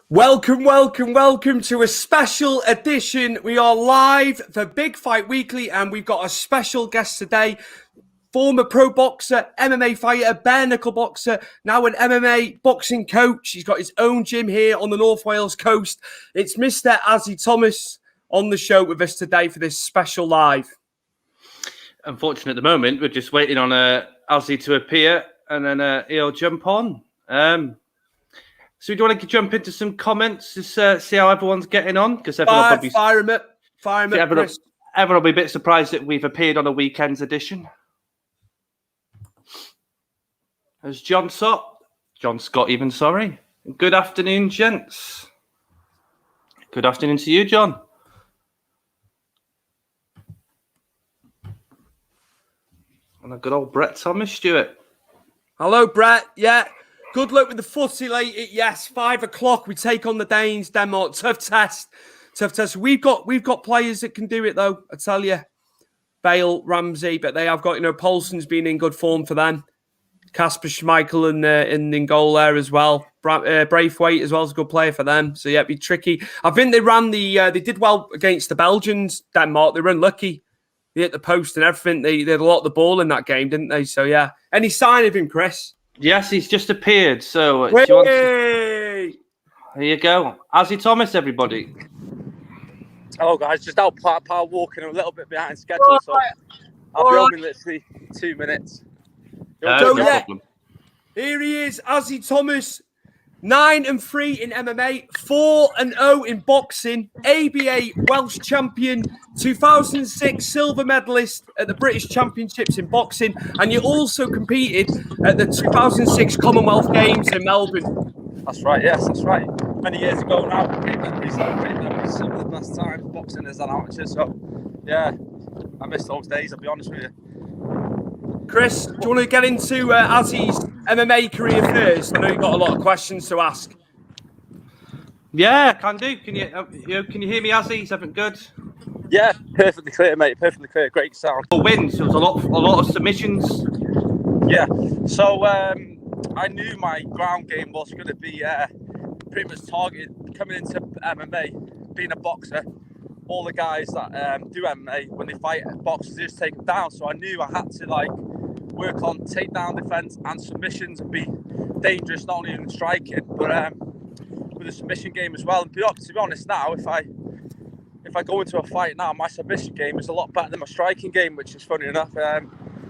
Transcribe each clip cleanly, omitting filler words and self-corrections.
Welcome to a special edition. We are live for Big Fight Weekly, and we've got a special guest today. Former pro boxer, MMA fighter, bare knuckle boxer, now an MMA boxing coach. He's got his own gym here on the North Wales coast. It's Mr. Azi Thomas on the show with us today for this special live. Unfortunately, at the moment, we're just waiting on Azi to appear, and then he'll jump on. So do you want to jump into some comments to see how everyone's getting on? Because everyone will probably fire him up, Chris. Everyone will be a bit surprised that we've appeared on a weekend's edition. There's John Scott even, sorry. Good afternoon, gents. Good afternoon to you, John. And a good old Brett Thomas, Stuart. Hello, Brett. Yeah. Good luck with the footy late. Yes, 5 o'clock. We take on the Danes, Denmark. Tough test. We've got players that can do it though. I tell you, Bale, Ramsey, but they have got Poulsen's been in good form for them. Kasper Schmeichel in goal there as well. Braithwaite as well is a good player for them. So yeah, it'd be tricky. I think they did well against the Belgians. Denmark, they were unlucky. They hit the post and everything. They had a lot of the ball in that game, didn't they? So yeah. Any sign of him, Chris? Yes, he's just appeared. So do you want here you go. Azi Thomas, everybody. Hello, guys. Just out park walking a little bit behind schedule. So I'll be over in literally 2 minutes. No problem. Here he is, Azi Thomas. 9-3 in MMA, 4-0 in boxing, ABA Welsh champion, 2006 silver medalist at the British Championships in boxing, and you also competed at the 2006 Commonwealth Games in Melbourne. That's right, yes, that's right. Many years ago now, we celebrated them as some of the best times boxing as an amateur, so yeah, I miss those days, I'll be honest with you. Chris, do you want to get into Azi's MMA career first? I know you've got a lot of questions to ask. Yeah, can do. Can you hear me, Azi? Is everything good? Yeah, perfectly clear, mate. Perfectly clear. Great sound. Wins. There was a lot of submissions. Yeah. So I knew my ground game was going to be pretty much targeted coming into MMA, being a boxer. All the guys that do MMA, when they fight boxers, they just take them down. So I knew I had to work on takedown defense and submissions and be dangerous, not only in striking, but with the submission game as well. And to be honest, now if I go into a fight now, my submission game is a lot better than my striking game, which is funny enough.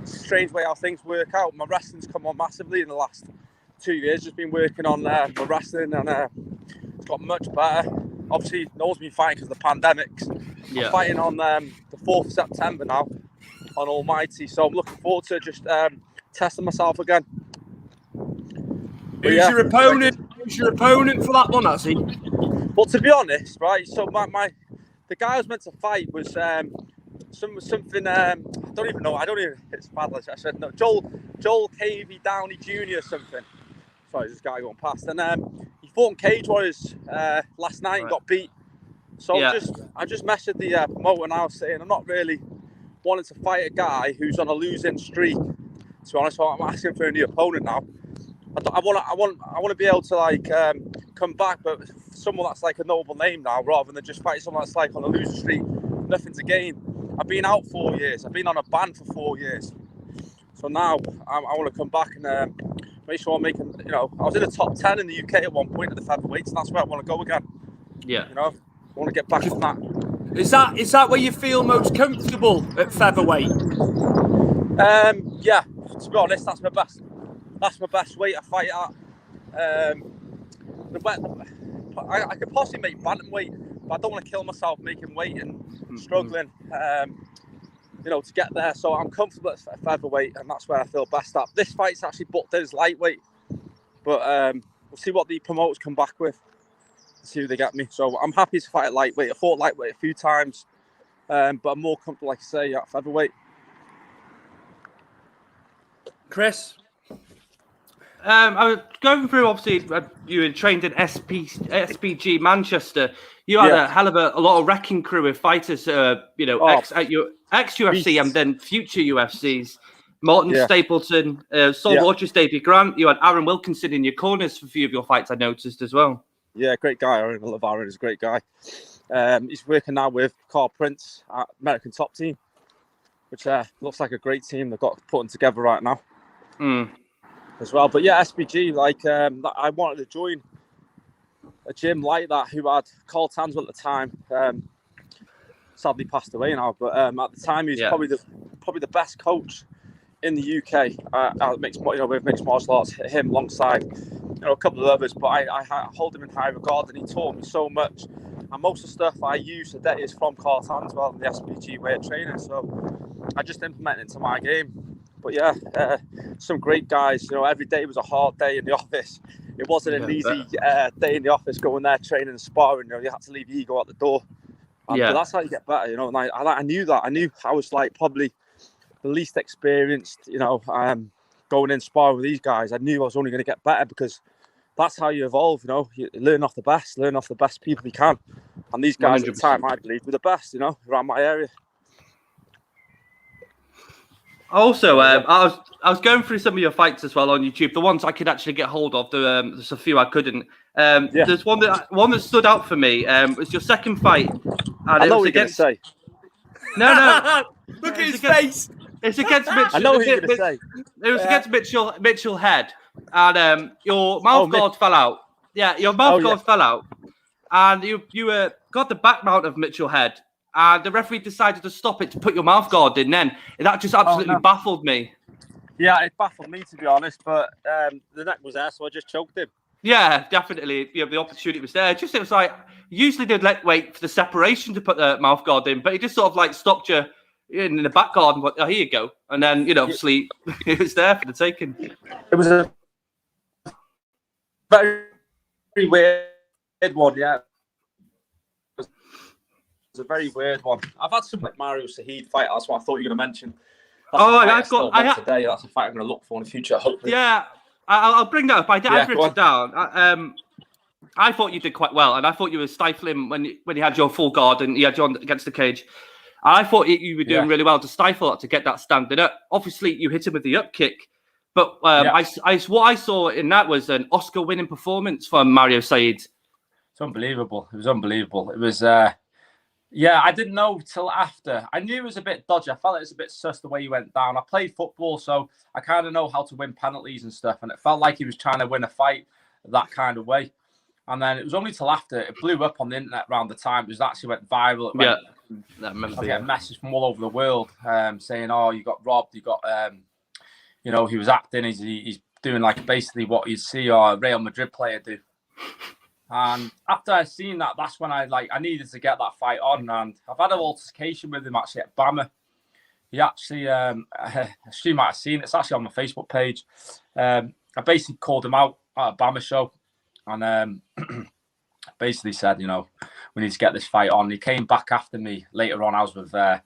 It's a strange way how things work out. My wrestling's come on massively in the last 2 years. Just been working on my wrestling, and it's got much better. Obviously, no one's been fighting because of the pandemics. Yeah. I'm fighting on the 4th of September now on Almighty, so I'm looking forward to just testing myself again. Who's your opponent? Who's your opponent for that one, Azi? Well, to be honest, right, so the guy I was meant to fight was something I don't even it's bad. I said no, Joel Cavey Downey Jr. or something. Sorry, this guy going past, and he fought in Cage Warriors last night and got beat. So yeah. I just messaged the promoter and I was saying I'm not really wanting to fight a guy who's on a losing streak. To be honest, so I'm asking for a new opponent now. I want to be able to come back, but someone that's like a noble name now, rather than just fight someone that's like on a losing streak, nothing to gain. I've been out 4 years. I've been on a ban for 4 years. So now I want to come back and make sure I'm making. I was in the top 10 in the UK at one point at the featherweights, and that's where I want to go again. Yeah. I want to get back on that. Is that where you feel most comfortable at featherweight? Yeah. To be honest, that's my best weight to fight at. I could possibly make bantamweight, but I don't want to kill myself making weight and struggling. To get there. So I'm comfortable at featherweight, and that's where I feel best at. This fight's actually booked as lightweight, but we'll see what the promoters come back with. See who they get me. So I'm happy to fight at lightweight. I fought lightweight a few times, but I'm more comfortable, like I say, at featherweight. Chris? I was going through, obviously, you were trained in SPG Manchester. You had a hell of a lot of wrecking crew with fighters, ex-UFC and then future UFCs. Morton Stapleton, Saul Rogers, Davey Grant. You had Aaron Wilkinson in your corners for a few of your fights, I noticed as well. Yeah, great guy. Aaron. I love Aaron. He's a great guy. He's working now with Carl Prince at American Top Team, which looks like a great team they've got putting together right now as well. But yeah, SBG, like I wanted to join a gym like that who had Carl Tanswell at the time. Sadly passed away now, but at the time he was probably the best coach in the UK with mixed martial arts. Him alongside a couple of others, but I hold him in high regard, and he taught me so much. And most of the stuff I use today is from Carl Tanswell and the SBG way of training. So I just implement it into my game. But yeah, some great guys. Every day was a hard day in the office. It wasn't an easy day in the office going there training and sparring. You had to leave your ego at the door. But that's how you get better. And I knew that. I knew I was like probably the least experienced. Going in sparring with these guys, I knew I was only going to get better because that's how you evolve. You learn off the best people you can. And these guys 100%. At the time, I believe, were the best. Around my area. Also, I was going through some of your fights as well on YouTube. The ones I could actually get hold of. There's a few I couldn't. There's one that stood out for me. It was your second fight. And I know what you're going to say. No. Look at his face. It's against Mitchell. I know what you're going to say. It was against Mitchell Head, and your mouth guard fell out. Yeah, your mouth guard fell out, and you got the back mount of Mitchell Head, and the referee decided to stop it to put your mouth guard in. Then that just absolutely baffled me. Yeah, it baffled me to be honest, but the neck was there, so I just choked him. Yeah, definitely. The opportunity was there. It was like usually they'd wait for the separation to put the mouth guard in, but it just sort of like stopped you in the back garden. Oh, here you go, and then obviously it was there for the taking. It was a very weird one. Yeah, it was a very weird one. I've had some like Mario Saheed fight. That's what I thought you were going to mention. That's today. That's a fight I'm going to look for in the future. Hopefully. Yeah, I'll bring that up. I wrote it down. I thought you did quite well, and I thought you were stifling when you had your full guard and you had you on against the cage. I thought you were doing really well to stifle that, to get that standing up. Obviously, you hit him with the up kick, but what I saw in that was an Oscar-winning performance from Mario Saeed. It's unbelievable. It was unbelievable. It was, I didn't know till after. I knew it was a bit dodgy. I felt it was a bit sus the way he went down. I played football, so I kind of know how to win penalties and stuff, and it felt like he was trying to win a fight that kind of way. And then it was only till after it blew up on the internet around the time. It actually went viral. I get messages from all over the world saying, "Oh, you got robbed. You got, he was acting. He's doing like basically what you'd see a Real Madrid player do." And after I seen that, that's when I needed to get that fight on. And I've had an altercation with him actually at Bama. He actually, Stu might have seen it. It's actually on my Facebook page. I basically called him out at a Bama show. And basically said, we need to get this fight on. He came back after me later on. I was with my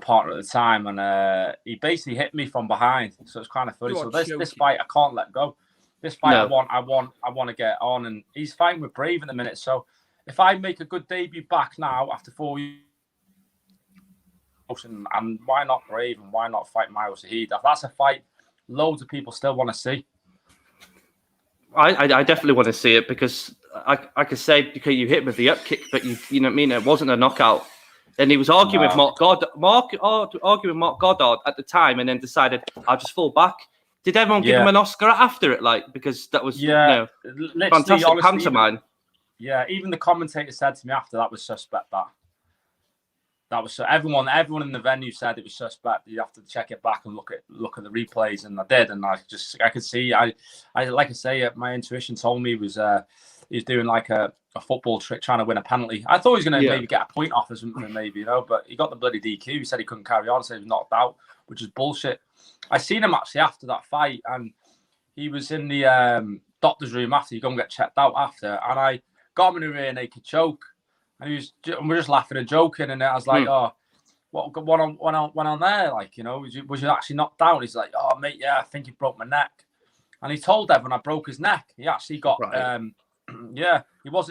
partner at the time, and he basically hit me from behind. So it's kind of funny. So this fight, I can't let go. This fight, I want to get on. And he's fighting with Brave in the minute. So if I make a good debut back now after 4 years, and why not Brave and why not fight Mario Saeed? That's a fight loads of people still want to see. I definitely want to see it because I could say because you hit him with the up kick, but you know what I mean. It wasn't a knockout, and he was arguing with Mark Goddard at the time, and then decided I'll just fall back. Did everyone give him an Oscar after it? Because that was fantastic pantomime. Even the commentator said to me after that was suspect. That was everyone in the venue said it was suspect. You have to check it back and look at the replays, and I did, and I could see. I like I say, my intuition told me he was doing like a football trick, trying to win a penalty. I thought he was going to maybe get a point off or something, maybe but he got the bloody DQ. He said he couldn't carry on, so he was knocked out, which is bullshit. I seen him actually after that fight, and he was in the doctor's room after. You go and get checked out after, and I got him in a rear naked choke. And we're just laughing and joking, and I was like, "Oh, what went on there? Was you actually knocked down?" He's like, "Oh, mate, yeah, I think he broke my neck." And he told everyone I broke his neck. He actually got,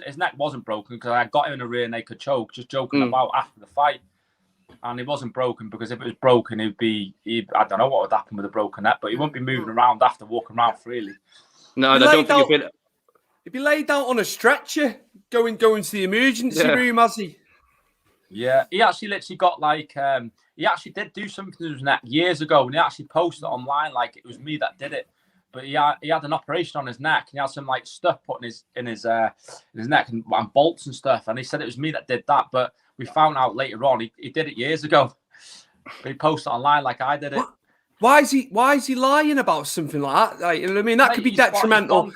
his neck wasn't broken because I got him in a rear naked choke, just joking about after the fight. And it wasn't broken because if it was broken, I don't know what would happen with a broken neck, but he wouldn't be moving around after, walking around freely. No, I don't think He'd be laid out on a stretcher, going to the emergency room, has he? Yeah, he actually literally got like he actually did do something to his neck years ago, and he actually posted it online like it was me that did it. But he had an operation on his neck, and he had some like stuff put in his neck and bolts and stuff. And he said it was me that did that, but we found out later on he did it years ago. But he posted it online like I did it. Why is he lying about something like that? Like, you know what I mean? That could be detrimental.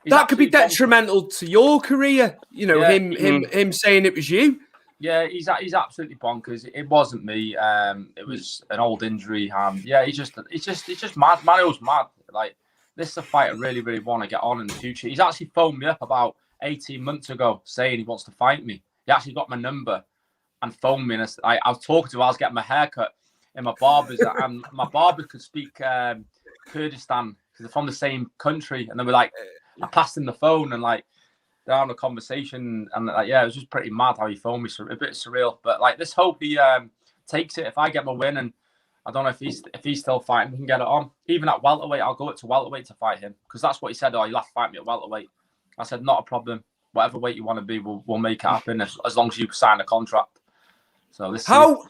That could be detrimental to your career. You know, him saying it was you. Yeah, he's absolutely bonkers. It wasn't me. It was an old injury. Yeah, he's just mad. Mario's mad. Like, this is a fight I really, really want to get on in the future. He's actually phoned me up about 18 months ago saying he wants to fight me. He actually got my number and phoned me. And I was talking to him. I was getting my hair cut in my barber's, and my barber could speak Kurdistan because they're from the same country. And they were like, I passed him the phone and like, they're having a conversation, and like, yeah, it was just pretty mad how he phoned me. So a bit surreal, but like, let's hope he takes it. If I get my win, and I don't know if he's still fighting, we can get it on. Even at welterweight, I'll go up to welterweight to fight him because that's what he said. Oh, you'll have to fight me at welterweight. I said, not a problem. Whatever weight you want to be, we'll make it happen as long as you sign a contract. So this how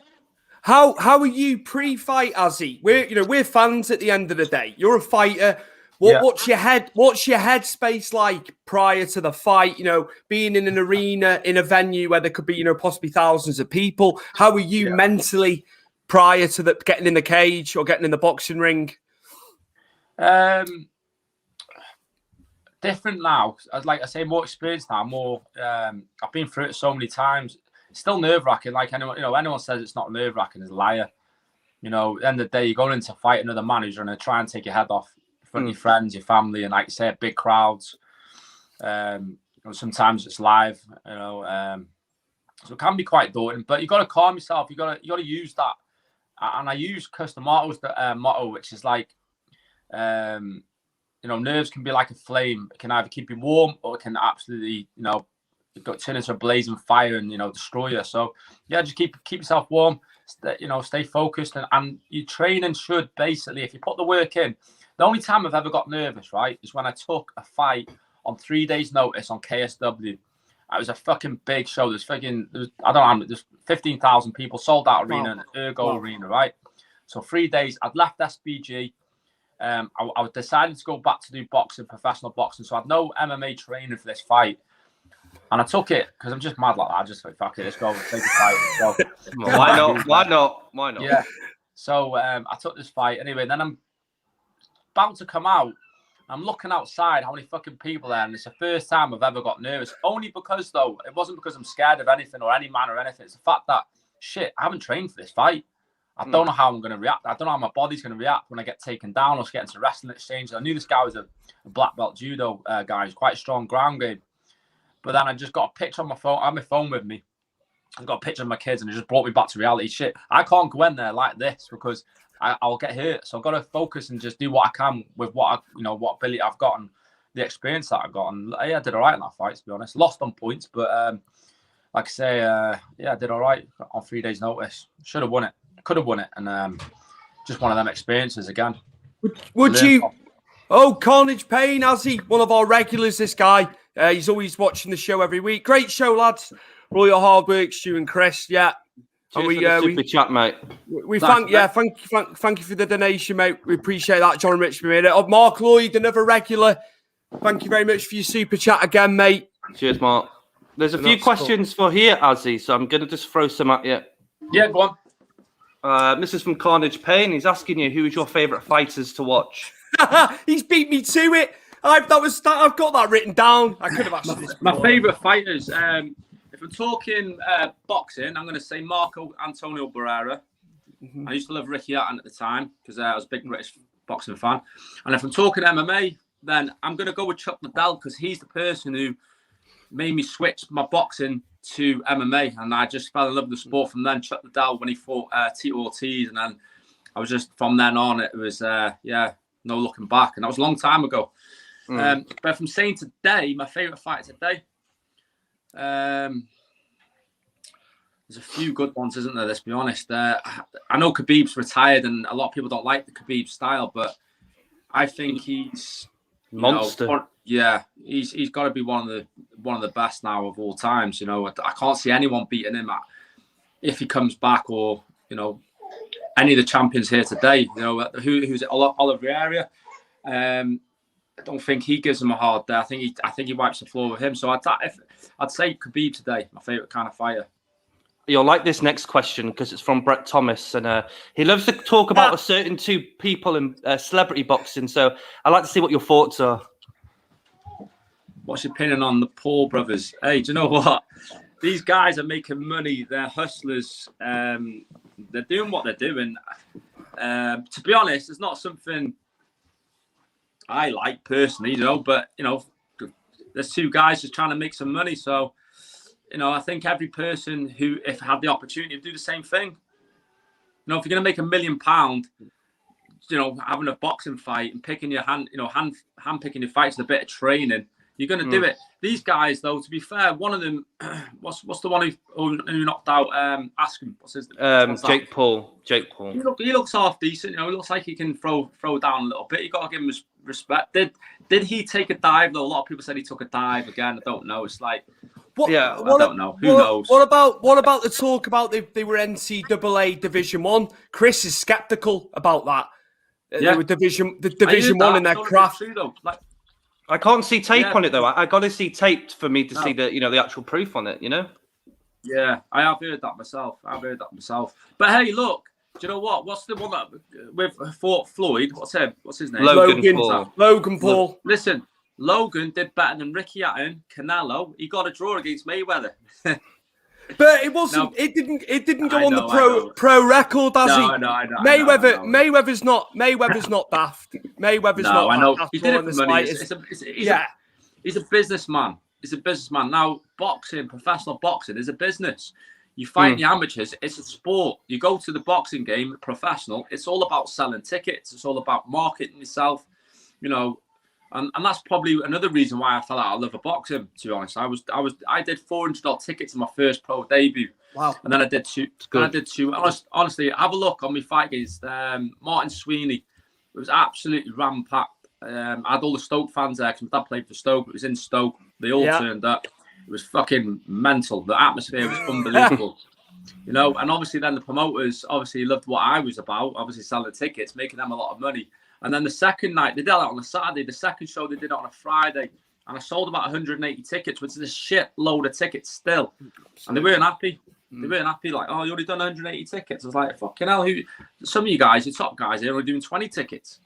are you pre-fight, Azi? We're fans at the end of the day. You're a fighter. What's your headspace like prior to the fight? You know, being in an arena, in a venue where there could be, you know, possibly thousands of people. How are you mentally prior to getting in the cage or getting in the boxing ring? Different now. Like I say, more experienced now. More. I've been through it so many times. It's still nerve-wracking. Like anyone says it's not nerve-wracking is a liar. You know, at the end of the day, you're going in to fight another man who's going to try and take your head off in front of your friends, your family, and like you say, big crowds. Sometimes it's live. You know, so it can be quite daunting. But you got to calm yourself. You got to use that. And I use Custom Motto's motto, which is like, nerves can be like a flame. It can either keep you warm or it can absolutely, turn into a blazing fire and, destroy you. So, yeah, just keep yourself warm, stay focused. And your training should basically, if you put the work in, the only time I've ever got nervous, right, is when I took a fight on 3 days' notice on KSW. It was a fucking big show. There's 15,000 people, sold out arena, an Ergo arena, right? So 3 days, I'd left SBG. I decided to go back to do boxing, professional boxing. So I had no MMA training for this fight. And I took it because I'm just mad like that. I just like, fuck it, let's go take a fight. Why not? Yeah. So I took this fight. Anyway, then I'm about to come out. I'm looking outside, how many fucking people there, and it's the first time I've ever got nervous. Only because, though, it wasn't because I'm scared of anything or any man or anything. It's the fact that, shit, I haven't trained for this fight. I don't know how I'm going to react. I don't know how my body's going to react when I get taken down or get into wrestling exchange. I knew this guy was a black belt judo guy. He's quite strong ground game. But then I just got a picture on my phone. I have my phone with me. I've got a picture of my kids, and it just brought me back to reality. Shit, I can't go in there like this because I'll get hurt. So I've got to focus and just do what I can with what ability I've got and the experience that I've got. And yeah, I did all right in that fight, to be honest. Lost on points, but like I say, I did all right on 3 days' notice. Should have won it. Could have won it. And just one of them experiences again. Would you? Oh, Carnage Payne, Azi, one of our regulars, this guy. He's always watching the show every week. Great show, lads. For all your hard work, Stu and Chris. Yeah. Cheers for the super chat, mate. Thank you for the donation, mate. We appreciate that. John Richmond made it. Mark Lloyd, another regular. Thank you very much for your super chat again, mate. Cheers, Mark. There's a few questions for here, Azi, so I'm going to just throw some at you. Yeah, go on. This is from Carnage Payne. He's asking you, who is your favourite fighters to watch? He's beat me to it. I've got that written down. I could have asked this. My favourite fighters. If we're talking boxing, I'm going to say Marco Antonio Barrera. I used to love Ricky Hatton at the time because I was a big British boxing fan. And if I'm talking MMA, then I'm going to go with Chuck Liddell because he's the person who made me switch my boxing to MMA. And I just fell in love with the sport from then. Chuck Liddell when he fought Tito Ortiz. And then I was just, from then on, it was, no looking back. And that was a long time ago. But if I'm saying today, my favourite fighter today, there's a few good ones, isn't there? Let's be honest. I know Khabib's retired, and a lot of people don't like the Khabib style, but I think he's Monster. He's got to be one of the best now of all times. I can't see anyone beating him if he comes back, or any of the champions here today. Who's it? Oliveira. I don't think he gives him a hard day. I think he wipes the floor with him. So I'd say Khabib today, my favorite kind of fighter. You'll like this next question because it's from Brett Thomas, and he loves to talk about a certain two people in celebrity boxing. So I'd like to see what your thoughts are. What's your opinion on the Paul brothers? Hey, do you know what? These guys are making money. They're hustlers. They're doing what they're doing. To be honest, it's not something I like personally, but there's two guys just trying to make some money. So, I think every person who, if had the opportunity, would do the same thing. If you're going to make £1 million, having a boxing fight and picking your hand picking your fights with a bit of training, you're going to do it. These guys, though, to be fair, one of them, what's the one who knocked out? Ask him. What's his name? Jake Paul. He looks half decent. He looks like he can throw down a little bit. You got to give him respect. Did he take a dive? Though a lot of people said he took a dive again. I don't know. It's like, I don't know. Who knows? What about the talk about they were NCAA Division 1? Chris is skeptical about that. They were Division 1 in their craft. I can't see tape on it though. I got to see taped for me to see the actual proof on it. Yeah, I have heard that myself. But hey, look, do you know what? What's the one that with fought Floyd? What's his name? Logan Paul. Listen, Logan did better than Ricky Hatton, Canelo. He got a draw against Mayweather. But it wasn't. It didn't go on the pro record, does he? No. Mayweather's not daft. Mayweather's not. I know. Daft He did it for money. He's a businessman. He's a businessman. Now, professional boxing is a business. You fight the amateurs. It's a sport. You go to the boxing game, professional. It's all about selling tickets. It's all about marketing yourself. And that's probably another reason why I fell out of love of boxing. To be honest, I did $400 tickets in my first pro debut. Wow! And then I did two. Honestly, have a look on my fight against Martin Sweeney. It was absolutely ram-packed. I had all the Stoke fans there because my dad played for Stoke. It was in Stoke. They all turned up. It was fucking mental. The atmosphere was unbelievable. And obviously then the promoters obviously loved what I was about. Obviously selling tickets, making them a lot of money. And then the second night, they did that on a Saturday. The second show, they did it on a Friday. And I sold about 180 tickets, which is a shit load of tickets still. And they weren't happy. They weren't happy. Like, oh, you only done 180 tickets. I was like, fucking hell. Some of you guys, your top guys, they're only doing 20 tickets.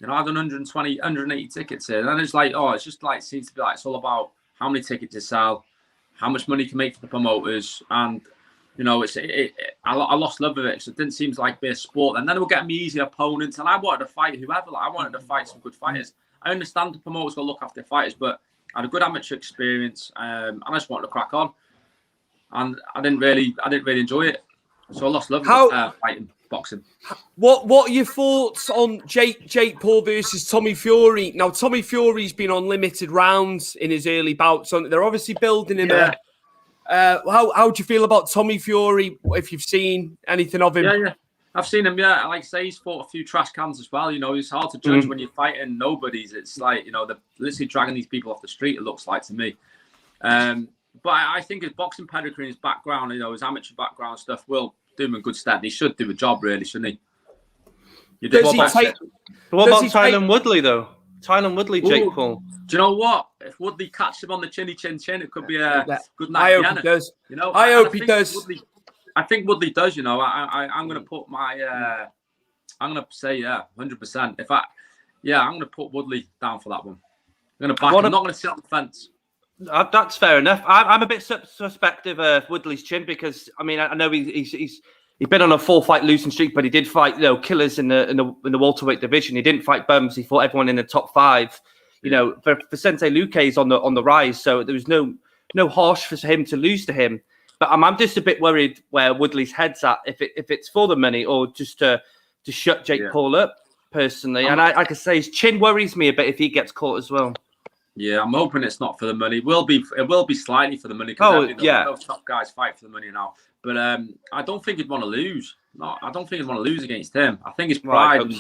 I've done 180 tickets here. And then it's like, it's just like, seems to be like, it's all about how many tickets you sell, how much money you can make for the promoters. And, I lost love of it. So it didn't seem like be a sport. And then it would get me easy opponents. And I wanted to fight whoever. I wanted to fight some good fighters. I understand the promoters got to look after fighters, but I had a good amateur experience. And I just wanted to crack on. And I didn't really enjoy it. So I lost love of fighting, boxing. What are your thoughts on Jake Paul versus Tommy Fury? Now, Tommy Fury's been on limited rounds in his early bouts. So they're obviously building him a... How do you feel about Tommy Fury? If you've seen anything of him, yeah, I've seen him. Yeah, like I say, he's fought a few trash cans as well. It's hard to judge when you're fighting nobodies. It's like they're literally dragging these people off the street. It looks like to me. But I think his boxing pedigree, his background, his amateur background stuff will do him a good stead. He should do a job, really, shouldn't he? What about Tyron Woodley though? Tyron Woodley, Jake Paul. Do you know what? If Woodley catches him on the chinny chin, it could be a good night. I hope he does. I hope he does. I think Woodley does. I'm going to put my. I'm going to say 100%. I'm going to put Woodley down for that one. I'm going to back. I'm not going to sit on the fence. That's fair enough. I'm a bit suspective of Woodley's chin because I know he's been on a 4-fight losing streak, but he did fight killers in the welterweight division. He didn't fight bums. He fought everyone in the top 5. Vicente Luque is on the rise, so there was no harsh for him to lose to him. But I'm just a bit worried where Woodley's head's at, if it's for the money or just to shut Jake Paul up personally. And like I say, his chin worries me a bit if he gets caught as well. Yeah, I'm hoping it's not for the money. It will be slightly for the money. Those top guys fight for the money now. But I don't think he'd want to lose. No, I don't think he'd want to lose against him. I think his pride and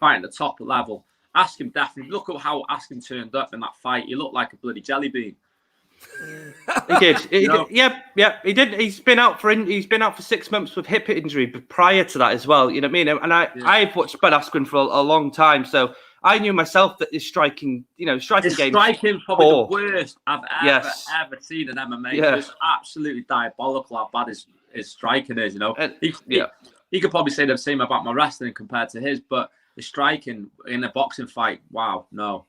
fighting at the top level. Askin definitely. Look at how Askin turned up in that fight. He looked like a bloody jelly bean. He did. Yeah. He did. He's been out for 6 months with hip injury, but prior to that as well. You know what I mean? And I've watched Bud Askren for a long time, so I knew myself that his striking game. Striking probably the worst I've ever seen in MMA. Yeah. It's absolutely diabolical how bad his striking is. You know, he could probably say the same about my wrestling compared to his, but the striking in a boxing fight, wow, no,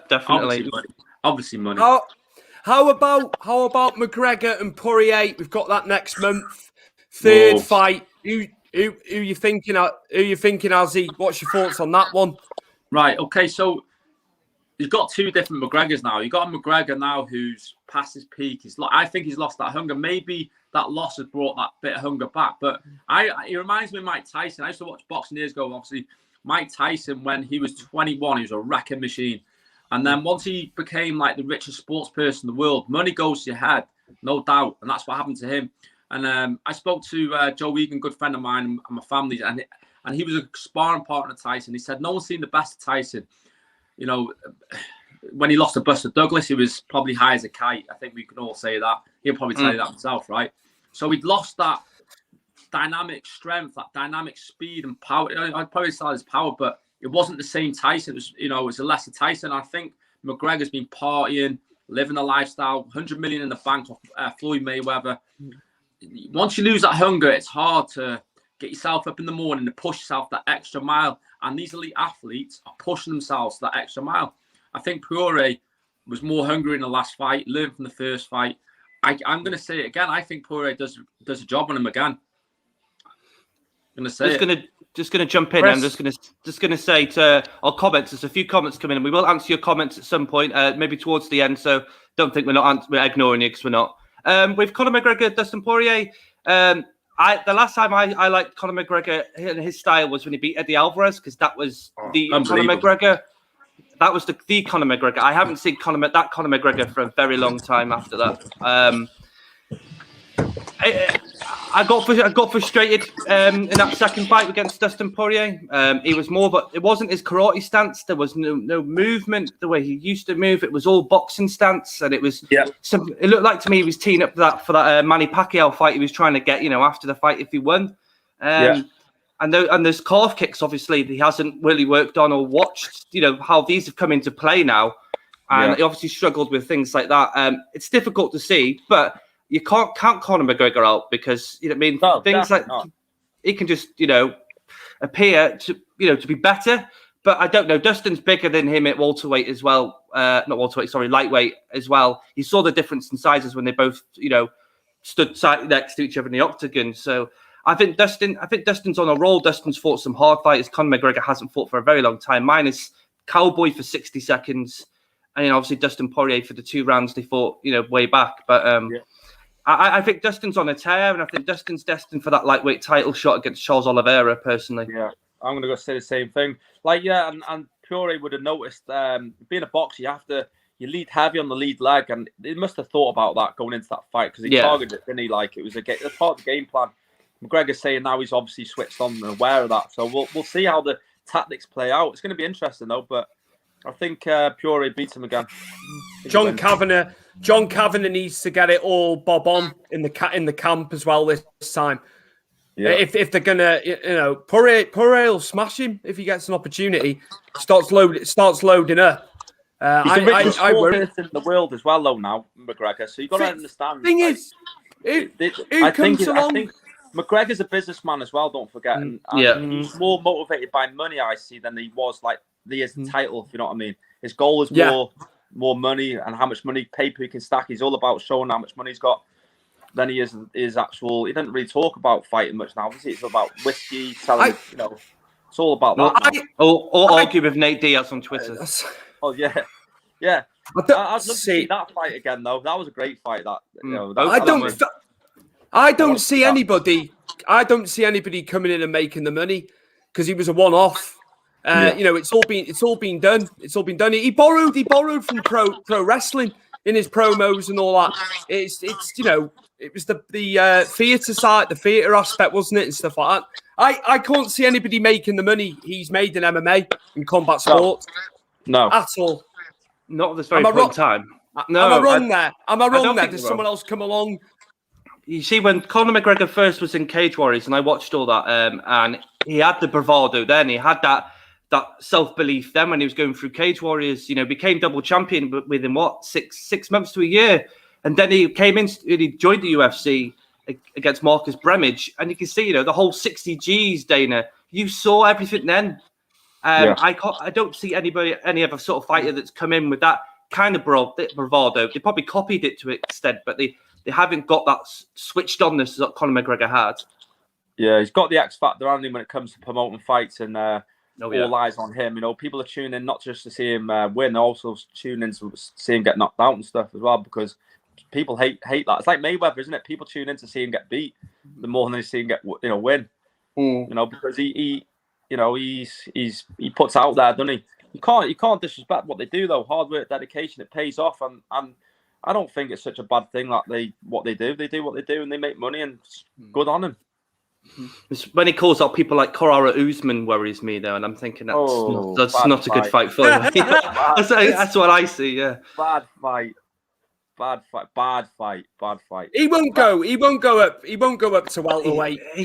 definitely, obviously money. How about McGregor and Poirier? We've got that next month. Third fight. Who you thinking? Who you thinking, Azi? What's your thoughts on that one? Right. Okay. So you've got two different McGregors now. You got a McGregor now who's past his peak. I think he's lost that hunger. Maybe that loss has brought that bit of hunger back. But he reminds me of Mike Tyson. I used to watch boxing years ago. Obviously, Mike Tyson, when he was 21, he was a wrecking machine. And then once he became like the richest sports person in the world, money goes to your head, no doubt. And that's what happened to him. And I spoke to Joe Egan, good friend of mine and my family, and he was a sparring partner of Tyson. He said no one's seen the best of Tyson. You know, when he lost to Buster Douglas, he was probably high as a kite. I think we can all say that. He'll probably tell you that himself, right? So he'd lost that dynamic strength, that dynamic speed and power. I'd probably say his power, but it wasn't the same Tyson. It was, it was a lesser Tyson. I think McGregor's been partying, living a lifestyle, 100 million in the bank off Floyd Mayweather. Once you lose that hunger, it's hard to get yourself up in the morning and push yourself that extra mile. And these elite athletes are pushing themselves that extra mile. I think Poirier was more hungry in the last fight, learned from the first fight. I'm going to say it again. I think Poirier does a job on him again. I'm going to say Just going to jump in. Chris. I'm just going to say to our comments. There's a few comments coming in. We will answer your comments at some point, maybe towards the end. So don't think we're ignoring you, because we're not. With Conor McGregor, Dustin Poirier. The last time I liked Conor McGregor and his style was when he beat Eddie Alvarez, because that was the Conor McGregor. That was the Conor McGregor. I haven't seen Conor McGregor for a very long time after that. I got frustrated in that second fight against Dustin Poirier. He was more, but it wasn't his karate stance. There was no movement the way he used to move. It was all boxing stance, and it was. It looked like to me he was teeing up for that Manny Pacquiao fight. He was trying to get after the fight if he won. And there's calf kicks. Obviously, he hasn't really worked on or watched. How these have come into play now, and he obviously struggled with things like that. It's difficult to see, but. You can't count Conor McGregor out, because No, things like he can just appear to be better, but I don't know. Dustin's bigger than him at welterweight as well. Not welterweight, sorry, lightweight as well. You saw the difference in sizes when they both stood side next to each other in the octagon. So I think Dustin's on a roll. Dustin's fought some hard fighters. Conor McGregor hasn't fought for a very long time. Mine is Cowboy for 60 seconds, and obviously Dustin Poirier for the 2 rounds they fought way back, but I think Dustin's on a tear, and I think Dustin's destined for that lightweight title shot against Charles Oliveira, personally. Yeah, I'm going to go say the same thing. And Poirier would have noticed, being a boxer, you lead heavy on the lead leg, and he must have thought about that going into that fight, because he targeted it, didn't he? Like, it was part of the game plan. McGregor's saying now he's obviously switched on and aware of that. So we'll see how the tactics play out. It's going to be interesting, though, but I think Poirier beats him again. John Kavanagh needs to get it all bob on in the camp as well this time. Yeah. If they're gonna, Poirier will smash him if he gets an opportunity. Starts loading up. He's the richest person in the world as well, though. Now McGregor, so you got to understand. Thing is, I think McGregor's a businessman as well. Don't forget, and he's more motivated by money, I see, than he was his title. If you know what I mean. His goal is more money, and how much money paper he can stack. He's all about showing how much money he's got. Than he is actual. He doesn't really talk about fighting much now. It's about whiskey, selling. It's all about that. Or argue with Nate Diaz on Twitter. Oh yeah. I'd love to see that fight again, though. That was a great fight. I don't see anybody coming in and making the money, because he was a one-off. It's all been done. It's all been done. He borrowed from pro wrestling in his promos and all that. It was the theatre side, the theatre aspect, wasn't it, and stuff like that. I can't see anybody making the money he's made in MMA in combat sport. No. At all. Not at this very point in time. No, am I wrong there? Am I wrong there? Does someone else come along? You see, when Conor McGregor first was in Cage Warriors, and I watched all that, and he had the bravado then, he had that self-belief then when he was going through Cage Warriors, became double champion within, what, six months to a year. And then he came in, he joined the UFC against Marcus Bremage, and you can see, the whole 60 Gs, Dana. You saw everything then. I don't see any other sort of fighter that's come in with that kind of bravado. They probably copied it to an extent, but they haven't got that switched onness that Conor McGregor had. Yeah, he's got the X factor on him when it comes to promoting fights, and all eyes on him. People are tuning in not just to see him win, also tuning in to see him get knocked out and stuff as well, because people hate that. It's like Mayweather, isn't it? People tune in to see him get beat the more than they see him get win. Because he puts out there, doesn't he? You can't disrespect what they do though. Hard work, dedication, it pays off, and I don't think it's such a bad thing that they do what they do, and they make money, and good on them. When he calls out people like Corara Usman worries me though, and I'm thinking that's not a good fight for him. That's what I see. Yeah, bad fight. He won't go up to welterweight. He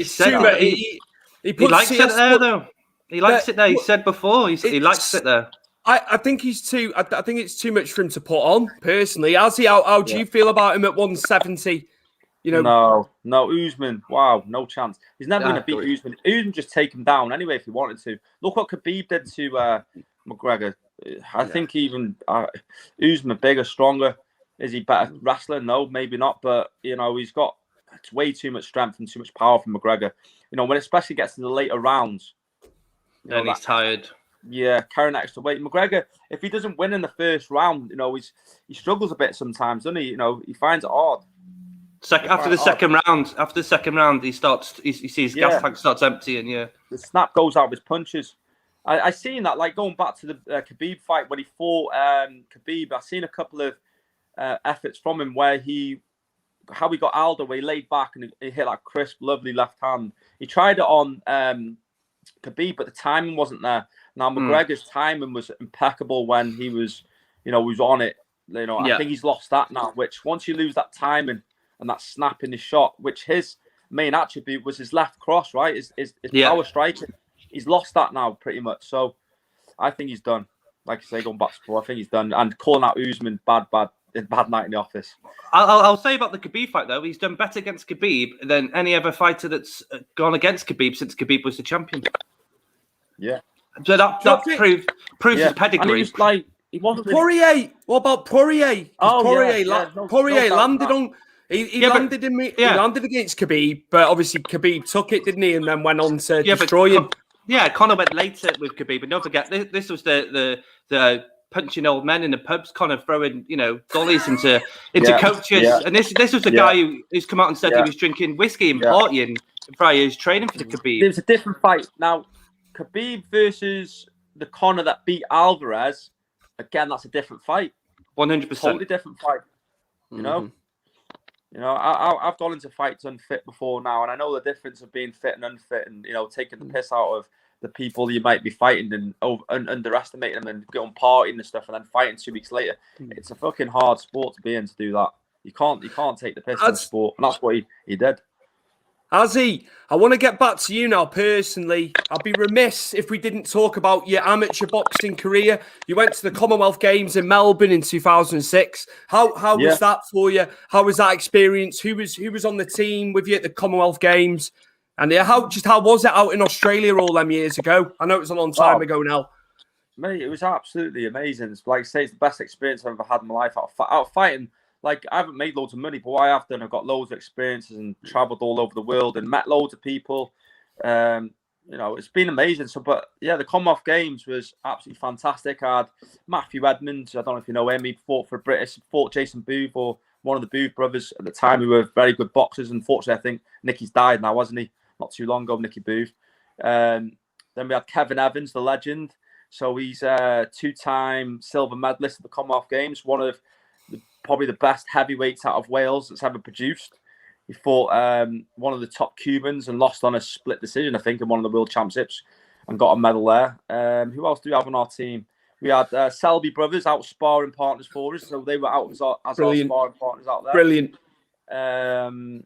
likes it there though. He likes it there. He said before he likes it there. I think he's too. I think it's too much for him to put on. Personally, Azi, how do you feel about him at 170? No, Usman. Wow, no chance. He's never going to beat Usman. Usman just take him down anyway if he wanted to. Look what Khabib did to McGregor. I think even Usman bigger, stronger. Is he better wrestler? No, maybe not. But he's got way too much strength and too much power from McGregor. When it especially gets to the later rounds, then he's tired. Yeah, carrying extra weight. McGregor, if he doesn't win in the first round, he struggles a bit sometimes, doesn't he? He finds it hard. After the second round, he sees his gas tank starts emptying. Yeah, the snap goes out with his punches. I seen that, like going back to the Khabib fight when he fought Khabib. I seen a couple of efforts from him where how he got Aldo, where he laid back and he hit that crisp, lovely left hand. He tried it on Khabib, but the timing wasn't there. Now McGregor's timing was impeccable when he was, was on it. I think he's lost that now. Which once you lose that timing and that snap in his shot, which his main attribute was his left cross, right? His power striking. He's lost that now pretty much. So I think he's done. Like I say, going back to sport, I think he's done. And calling out Usman bad night in the office. I'll say about the Khabib fight though, he's done better against Khabib than any other fighter that's gone against Khabib since Khabib was the champion. Yeah. So that proves his pedigree. He wasn't Poirier. What about Poirier? Poirier landed on. He landed against Khabib, but obviously Khabib took it, didn't he? And then went on to destroy him. Yeah, Conor went later with Khabib, but don't forget this was the punching old men in the pubs, Conor throwing dollies into coaches, and this was the guy who's come out and said he was drinking whiskey and partying prior to his training for the Khabib. There's a different fight now. Khabib versus the Conor that beat Alvarez. Again, that's a different fight. 100%. Totally different fight. I've gone into fights unfit before now, and I know the difference of being fit and unfit, and taking the piss out of the people you might be fighting and underestimating them and going partying and stuff, and then fighting 2 weeks later. It's a fucking hard sport to be in to do that. You can't take the piss out of sport, and that's what he did. Azi, I want to get back to you now personally. I'd be remiss if we didn't talk about your amateur boxing career. You went to the Commonwealth Games in Melbourne in 2006. How was that for you? How was that experience? Who was on the team with you at the Commonwealth Games? And how was it out in Australia all them years ago? I know it was a long time ago now. Mate, it was absolutely amazing. Like I say, it's the best experience I've ever had in my life out fighting. Like, I haven't made loads of money, but what I have done, I've got loads of experiences and travelled all over the world and met loads of people. It's been amazing. But the Commonwealth Games was absolutely fantastic. I had Matthew Edmonds, I don't know if you know him, he fought Jason Booth, or one of the Booth brothers at the time, who were very good boxers. Unfortunately, I think Nicky's died now, hasn't he? Not too long ago, Nicky Booth. Then we had Kevin Evans, the legend. So he's a 2-time silver medalist at the Commonwealth Games, one of probably the best heavyweights out of Wales that's ever produced. He fought one of the top Cubans and lost on a split decision, I think, in one of the World Championships and got a medal there. Who else do we have on our team? We had Selby brothers out sparring partners for us, so they were out as our sparring partners out there. Brilliant. And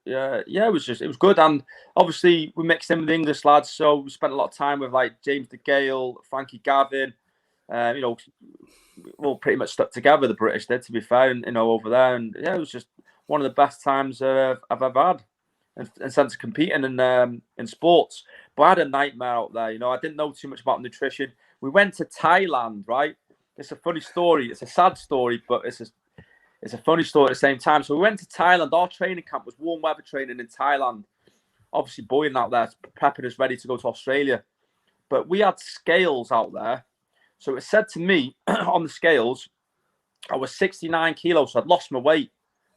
it was good. And obviously we mixed in with the English lads, so we spent a lot of time with like James DeGale, Frankie Gavin. We're all pretty much stuck together. The British did, to be fair, and over there. And yeah, it was just one of the best times I've ever had in sense of competing in sports. But I had a nightmare out there. I didn't know too much about nutrition. We went to Thailand, right? It's a funny story. It's a sad story, but it's a funny story at the same time. So we went to Thailand. Our training camp was warm weather training in Thailand. Obviously buoying out there, prepping us ready to go to Australia. But we had scales out there. So it said to me on the scales, I was 69 kilos. So I'd lost my weight.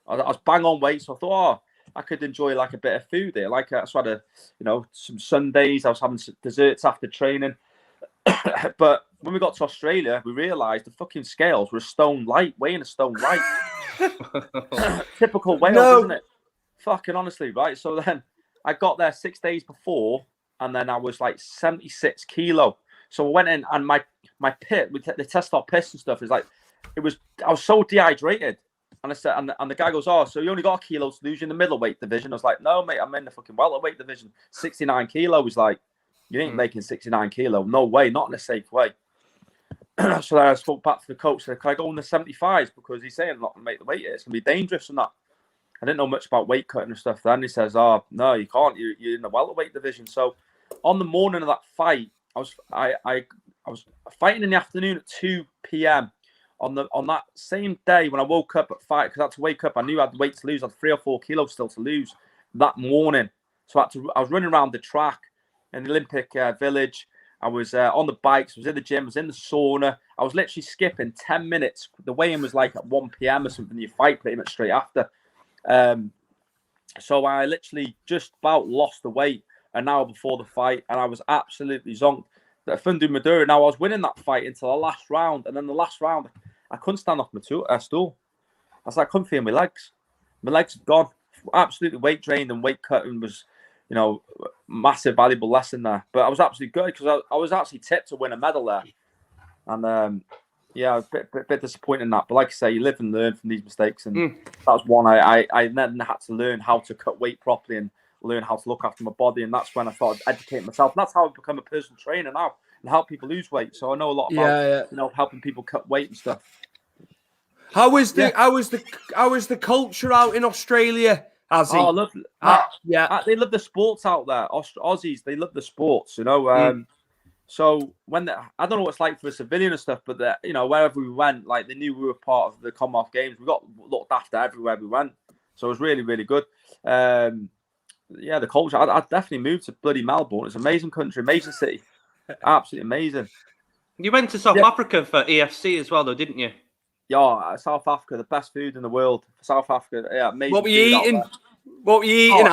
I was bang on weight. So I thought, I could enjoy like a bit of food there. So I had some Sundays. I was having some desserts after training. But when we got to Australia, we realised the fucking scales were a stone light, weighing a stone light. Typical Wales, isn't it? Fucking honestly, right? So then I got there 6 days before, and then I was like 76 kilo. So I went in, and my pit, they test our piss and stuff. I was so dehydrated. And I said, and the guy goes, so you only got a kilo to lose in the middleweight division. I was like, no, mate, I'm in the fucking welterweight division. 69 kilo. He's like, you ain't making 69 kilo. No way, not in a safe way. So then I spoke back to the coach. Said, can I go in the 75s? Because he's saying I'm not going to make the weight. It's going to be dangerous and that. I didn't know much about weight cutting and stuff then. He says, no, you can't. You're in the welterweight division. So on the morning of that fight, I was fighting in the afternoon at 2 p.m. On that same day when I woke up at 5, because I had to wake up. I knew I had weight to lose. I had 3 or 4 kilos still to lose that morning. So I was running around the track in the Olympic Village. I was on the bikes, I was in the gym, I was in the sauna. I was literally skipping 10 minutes. The weigh-in was like at 1 p.m. or something. You fight pretty much straight after. So I literally just about lost the weight an hour before the fight, and I was absolutely zonked. Fundu Madura, now I was winning that fight until the last round, and then the last round, I couldn't stand off my stool. I was like, I couldn't feel my legs. My legs had gone. Absolutely weight drained, and weight cutting was, massive, valuable lesson there. But I was absolutely good because I was actually tipped to win a medal there. And I was a bit disappointed in that. But like I say, you live and learn from these mistakes. And that was one I then had to learn how to cut weight properly and learn how to look after my body. And that's when I started educating myself. And that's how I've become a personal trainer now and help people lose weight. So I know a lot about helping people cut weight and stuff. How was the culture out in Australia, Azi? Oh, I love they love the sports out there. Aussies, they love the sports, So when I don't know what it's like for a civilian and stuff, but wherever we went, like they knew we were part of the Commonwealth Games. We got looked after everywhere we went, so it was really, really good. The culture. I'd definitely move to bloody Melbourne. It's an amazing country, amazing city, absolutely amazing. You went to South Africa for EFC as well, though, didn't you? Yeah, South Africa, the best food in the world. South Africa, amazing. What were you eating? What were you eating?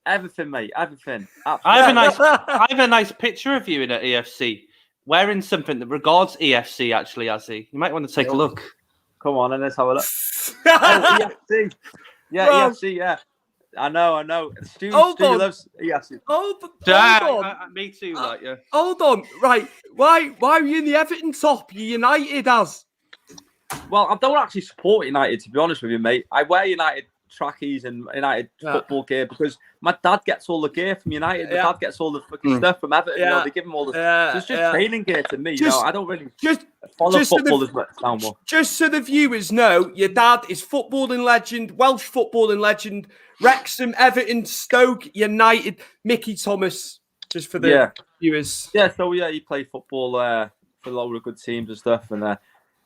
Everything, mate. Everything. I have a nice picture of you in an EFC wearing something that regards EFC. Actually, Azi, you might want to take a look. Come on, and let's have a look. EFC. Yeah, bro. EFC. Yeah, I know. Stu loves EFC. Hold on. Me too. Hold on. Right. Why are you in the Everton top? You're United, as. Well, I don't actually support United, to be honest with you, mate. I wear United trackies and United football gear because my dad gets all the gear from United. My dad gets all the fucking stuff from Everton. They give him all the. So it's just training gear to me. I don't really follow football as much now. More. Just so the viewers know, your dad is footballing legend, Welsh footballing legend, Wrexham, Everton, Stoke, United, Mickey Thomas. Just for the viewers. Yeah. So he played football for a lot of good teams and stuff, and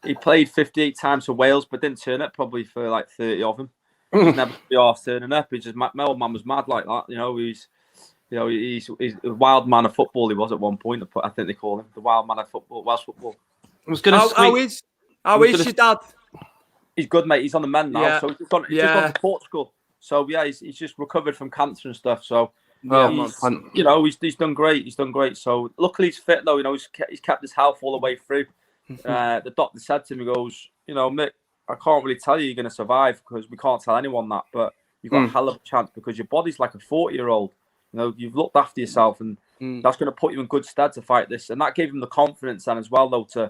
he played 58 times for Wales, but didn't turn up probably for like 30 of them. He's never be arsed turning up. My old man was mad like that. He's a wild man of football. He was at one point. I think they call him the wild man of football, Welsh football. How is your dad? He's good, mate. He's on the mend now. Yeah. So he's just gone to Portugal. So he's just recovered from cancer and stuff. So he's done great. He's done great. So luckily he's fit though. He's kept his health all the way through. The doctor said to me, he goes, Mick, I can't really tell you you're going to survive because we can't tell anyone that, but you've got a hell of a chance because your body's like a 40-year-old. You know, you've looked after yourself, and that's going to put you in good stead to fight this. And that gave him the confidence then as well, though, to,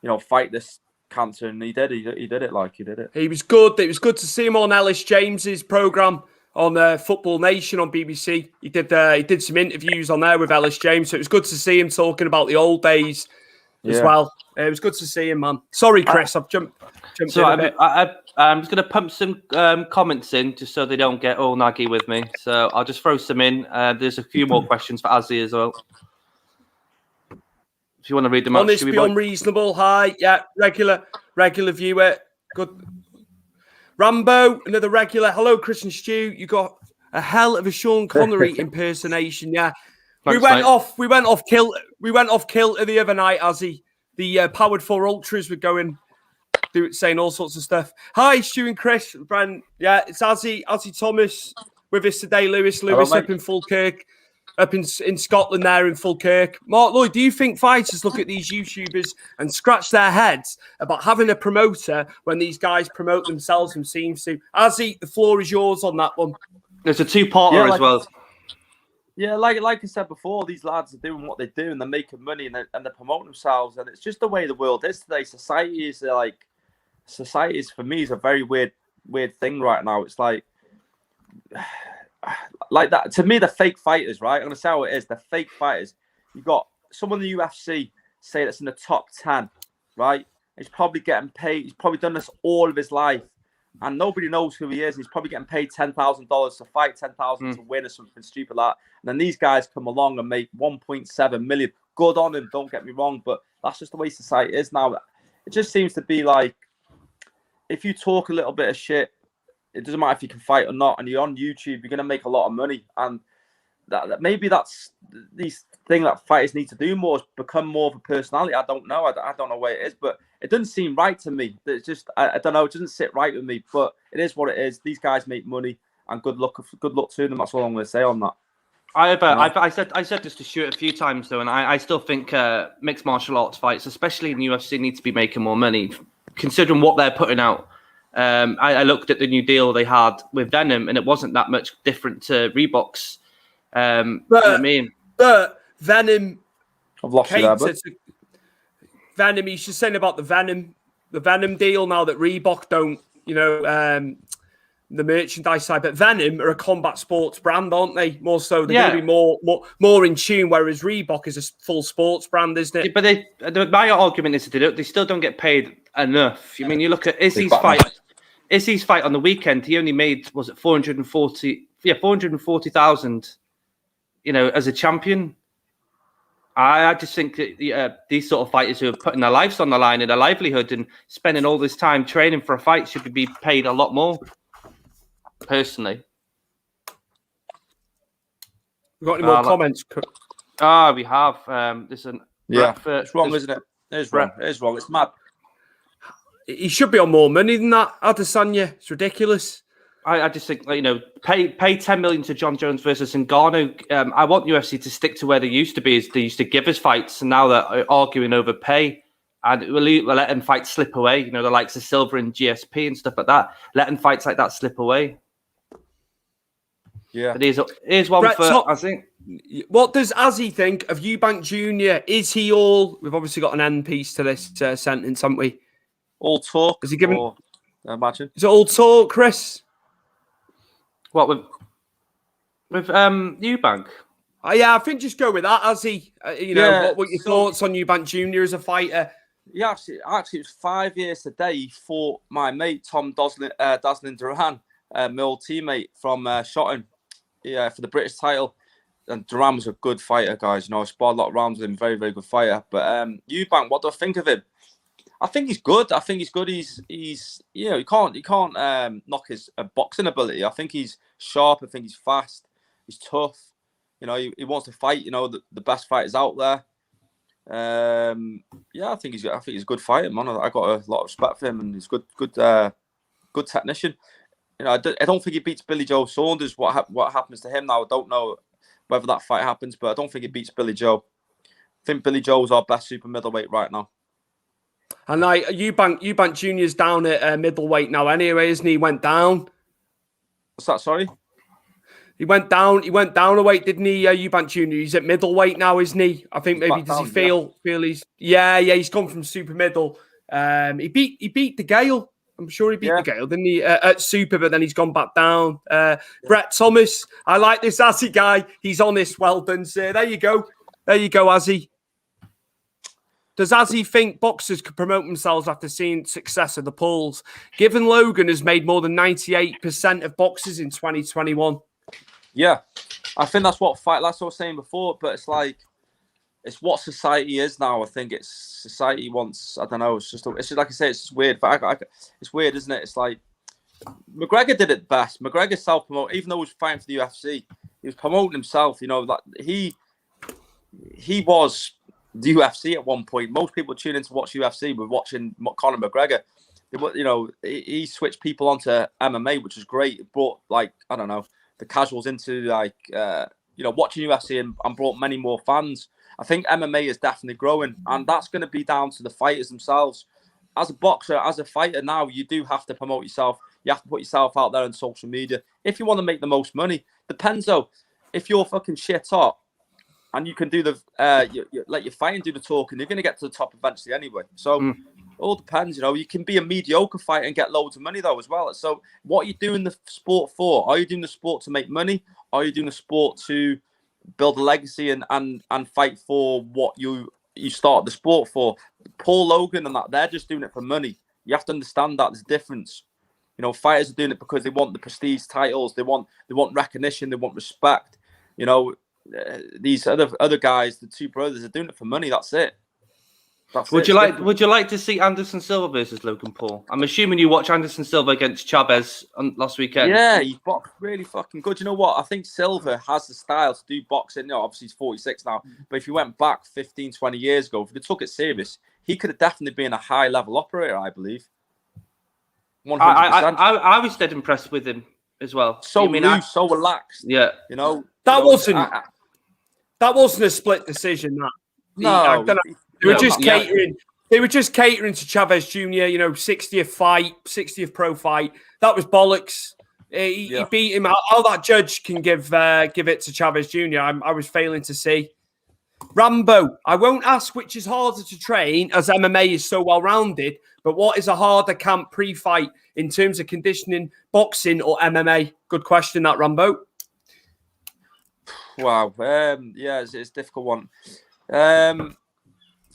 you know, fight this cancer. And he did it like he did it. He was good. It was good to see him on Ellis James's programme on Football Nation on BBC. He did some interviews on there with Ellis James, so it was good to see him talking about the old days as well. It was good to see him, man. Sorry, Chris, I've jumped so in a bit. I'm just going to pump some comments in just so they don't get all naggy with me. So I'll just throw some in. There's a few more questions for Azi as well. If you want to read them out. Honest beyond reasonable. Hi, yeah, regular viewer. Good. Rambo, another regular. Hello, Chris and Stu. You got a hell of a Sean Connery impersonation. Yeah, Thanks, we went off kilter the other night, Azi. The Powered 4 Ultras were saying all sorts of stuff. Hi, Stu and Chris. Brand, yeah, it's Azi Thomas with us today. Lewis up in Falkirk, up in Scotland there in Falkirk. Mark Lloyd, do you think fighters look at these YouTubers and scratch their heads about having a promoter when these guys promote themselves and seems to? Azi, the floor is yours on that one. There's a two-parter as well. Yeah, like I said before, these lads are doing what they do and they're making money and they're promoting themselves, and it's just the way the world is today. Society is for me is a very weird thing right now. It's like that to me. The fake fighters, right? I'm gonna say how it is. The fake fighters. You got someone in the UFC say that's in the top 10, right? He's probably getting paid. He's probably done this all of his life. And nobody knows who he is. He's probably getting paid $10,000 to fight, $10,000 to win, or something stupid like that. And then these guys come along and make 1.7 million. Good on him, don't get me wrong, but that's just the way society is now. It just seems to be like, if you talk a little bit of shit, it doesn't matter if you can fight or not, and you're on YouTube, you're going to make a lot of money. And maybe that's these thing that fighters need to do more, is become more of a personality. I don't know. I don't know where it is, but it doesn't seem right to me. It's just, I don't know. It doesn't sit right with me, but it is what it is. These guys make money, and good luck to them. That's all I'm going to say on that. I said this to Stuart a few times though, and I still think mixed martial arts fights, especially in the UFC, need to be making more money, considering what they're putting out. I looked at the new deal they had with Venom, and it wasn't that much different to Reebok's. You know what I mean? But Venom, I've lost you there, but Venom. He's just saying about the Venom deal now that Reebok don't, the merchandise side, but Venom are a combat sports brand, aren't they? More so, they're going to be more in tune. Whereas Reebok is a full sports brand, isn't it? But my argument is that they still don't get paid enough. I mean, you look at Izzy's fight on the weekend. He only made, was it 440,000. As a champion. I just think that these sort of fighters who are putting their lives on the line and their livelihood and spending all this time training for a fight should be paid a lot more. Personally, we got any more comments? We have. There's an it's wrong, isn't it? It is wrong. It is wrong. It's mad. He should be on more money than that. Adesanya, it's ridiculous. I just think, pay 10 million to John Jones versus Ngannou. I want UFC to stick to where they used to be. Is they used to give us fights, and now they're arguing over pay, and we'll let them fights slip away. The likes of Silver and GSP and stuff like that. Letting fights like that slip away. Yeah. But here's one Brett, for, I think. What does Azi think of Eubank Jr.? Is he all... We've obviously got an end piece to this sentence, haven't we? All talk? Is he given... I imagine. Is it all talk, Chris? What, with Eubank? Yeah, I think just go with that, Azi. What your thoughts on Eubank Jr. as a fighter? Yeah, actually, it was 5 years today. He fought my mate, Tom Daslin Duran, my old teammate from Shotton, for the British title. And Duran was a good fighter, guys. I sparred a lot of rounds with him. Very, very good fighter. But Eubank, what do I think of him? I think he's good. He's you can't knock his boxing ability. I think he's sharp. I think he's fast. He's tough. He wants to fight. The best fighters out there. I think he's a good fighter, man. I got a lot of respect for him, and he's good technician. I don't think he beats Billy Joe Saunders. What happens to him now? I don't know whether that fight happens, but I don't think he beats Billy Joe. I think Billy Joe's our best super middleweight right now. And Eubank Jr.'s down at middleweight now anyway, isn't he? Went down. What's that? Sorry. He went down a weight, didn't he? Eubank Jr. He's at middleweight now, isn't he? I think maybe does he feel he's he's gone from super middle. He beat the Gale. I'm sure he beat the Gale, didn't he? At super, but then he's gone back down. Brett Thomas. I like this Azi guy. He's honest. Well done, sir. There you go, Azi. Does Azi think boxers could promote themselves after seeing success of the polls? Given Logan has made more than 98% of boxers in 2021. Yeah, I think that's what I was saying before, but it's like, it's what society is now. I think it's society wants, I don't know, it's just like I say, it's just weird. But it's weird, isn't it? It's like, McGregor did it best. McGregor self-promote, even though he was fighting for the UFC, he was promoting himself, you know, like he was the UFC at one point. Most people tune in to watch UFC were watching Conor McGregor. You know, he switched people onto MMA, which is great. It brought, like, I don't know, the casuals into, like, you know, watching UFC and brought many more fans. I think MMA is definitely growing, and that's going to be down to the fighters themselves. As a boxer, as a fighter now, you do have to promote yourself. You have to put yourself out there on social media if you want to make the most money. Depends, though. If you're fucking shit hot and you can do the, let your fighting do the talking, you're going to get to the top eventually anyway. So it all depends, you know. You can be a mediocre fighter and get loads of money, though, as well. So what are you doing the sport for? Are you doing the sport to make money? Are you doing the sport to build a legacy and fight for what you started the sport for? Paul Logan and that, they're just doing it for money. You have to understand that there's a difference. You know, fighters are doing it because they want the prestige titles. They want recognition. They want respect. You know, these other guys, the two brothers, are doing it for money. That's it. Would you like to see Anderson Silva versus Logan Paul? I'm assuming you watch Anderson Silva against Chavez last weekend. Yeah, he boxed really fucking good. You know what? I think Silva has the style to do boxing. You know, obviously he's 46 now, but if you went back 15, 20 years ago, if they took it serious, he could have definitely been a high level operator, I believe. 100%. I was dead impressed with him as well. So loose, so relaxed. Yeah, you know that wasn't a split decision. They were just catering. They were just catering to Chavez Jr. You know, 60th pro fight. That was bollocks. He beat him. How that judge can give it to Chavez Jr. I was failing to see. Rambo, I won't ask which is harder to train, as MMA is so well rounded. But what is a harder camp pre-fight in terms of conditioning, boxing or MMA? Good question, that, Rambo. Wow. It's a difficult one.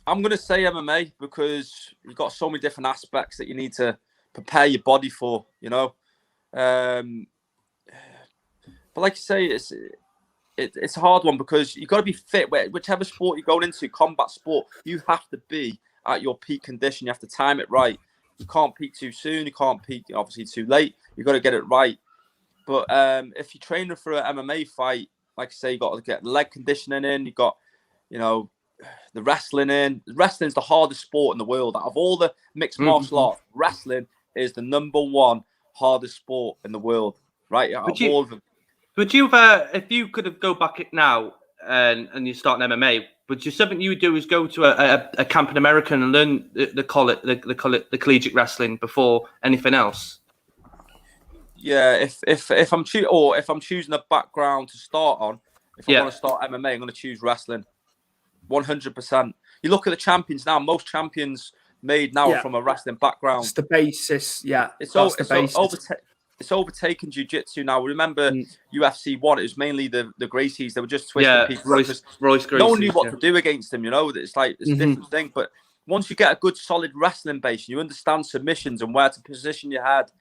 I'm going to say MMA because you've got so many different aspects that you need to prepare your body for, you know. But like you say, it's a hard one because you've got to be fit. Whichever sport you're going into, combat sport, you have to be at your peak condition. You have to time it right. You can't peak too soon. You can't peak, obviously, too late. You've got to get it right. But if you're training for an MMA fight, like I say, you've got to get leg conditioning in. You've got, you know, the wrestling in. Wrestling is the hardest sport in the world. Out of all the mixed martial arts, wrestling is the #1 hardest sport in the world, right? All of them. Would you, if you could have go back now and you start an MMA, would you something you would do is go to a camp in America and learn the collegiate wrestling before anything else? Yeah, if I'm choosing a background to start on, if I want to start MMA, I'm going to choose wrestling. 100%. You look at the champions now. Most champions made now from a wrestling background. It's the basis. Yeah, it's overtaken jiu-jitsu now. Remember UFC 1, it was mainly the Gracies. They were just twisting people. Royce Gracie, no one knew what to do against them, you know. It's like it's a different thing. But once you get a good solid wrestling base, you understand submissions and where to position your head,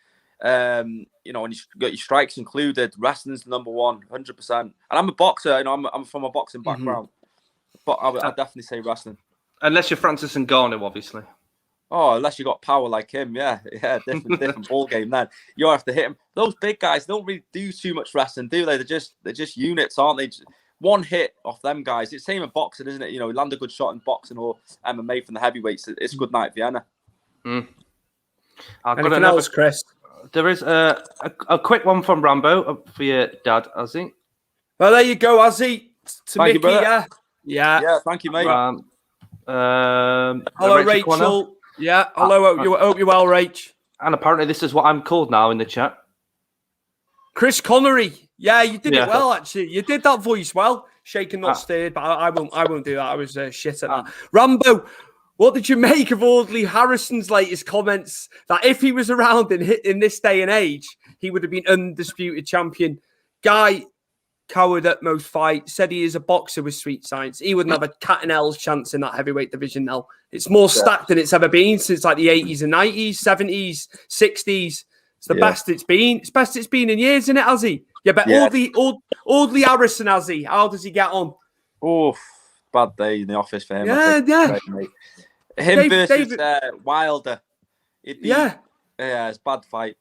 you know, and you got your strikes included, wrestling's the #1, 100%. And I'm a boxer, you know, I'm from a boxing background. But I'd definitely say wrestling. Unless you're Francis Ngannou, obviously. Oh, unless you got power like him, different ball game. Then you have to hit him. Those big guys don't really do too much wrestling, do they? They're just units, aren't they? Just one hit off them guys. It's the same in boxing, isn't it? You know, you land a good shot in boxing or MMA from the heavyweights. It's good night, Vienna. Anything else, Chris? There is a quick one from Rambo for your dad, Azi. Well, there you go, Azi. Thank you, brother. Yeah. Thank you, mate. Hello, Rachel. Yeah, hello. Hope you're well, Rach. And apparently this is what I'm called now in the chat. Chris Connery. Yeah, you did it well, actually. You did that voice well. Shaken, not stirred, but I won't do that. I was shit at that. Rambo, what did you make of Audley Harrison's latest comments that if he was around in this day and age, he would have been undisputed champion? Guy cowered at most fights, said he is a boxer with sweet science. He wouldn't have a cat and hell's chance in that heavyweight division now. It's more stacked than it's ever been since like the 80s and 90s, 70s, 60s. It's the best it's been. It's best it's been in years, isn't it, Azi? Yeah, but Audley Harrison, Azi, how does he get on? Oh, bad day in the office for him. Yeah. Him versus Wilder. It's bad fight.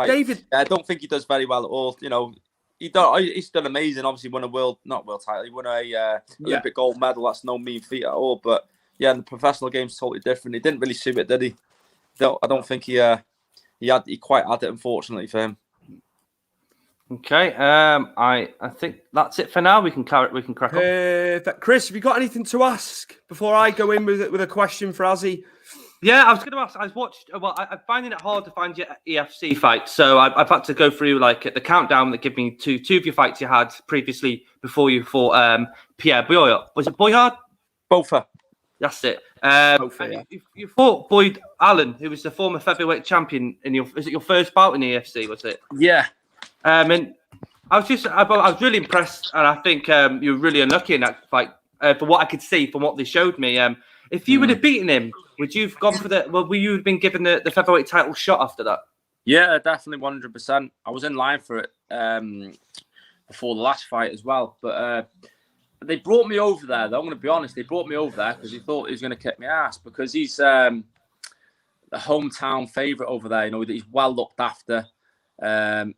David, I don't think he does very well at all. You know, he's done amazing. Obviously, won a not world title. He won a Olympic gold medal. That's no mean feat at all. But yeah, in the professional game's totally different. He didn't really suit it, did he? I don't think he quite had it, unfortunately for him. Okay, I think that's it for now. We can crack on. Chris, have you got anything to ask before I go in with a question for Azi? Yeah, I was going to ask. I'm finding it hard to find your EFC fights, so I've had to go through like the countdown that gave me two of your fights you had previously before you fought Pierre Boyard. Was it Boyard? Bofa. That's it. You fought Boyd Allen, who was the former featherweight champion is it your first bout in the EFC? Was it? Yeah. And I was really impressed, and I think you were really unlucky in that fight. For what I could see from what they showed me, if you would have beaten him, would you have gone for would you have been given the featherweight title shot after that? Yeah, definitely 100%. I was in line for it before the last fight as well, but they brought me over there. Though I'm going to be honest, they brought me over there because he thought he was going to kick my ass because he's the hometown favourite over there. You know, he's well looked after.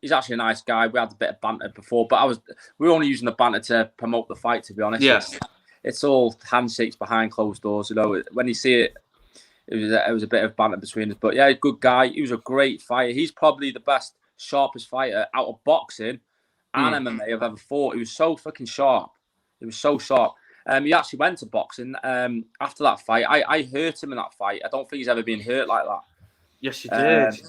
He's actually a nice guy. We had a bit of banter before, but we were only using the banter to promote the fight. To be honest, it's all handshakes behind closed doors. You know, when you see it, it was a bit of banter between us. But yeah, good guy. He was a great fighter. He's probably the best, sharpest fighter out of boxing and MMA I've ever fought. He was so fucking sharp. He was so sharp. He actually went to boxing after that fight. I hurt him in that fight. I don't think he's ever been hurt like that. Yes, you did.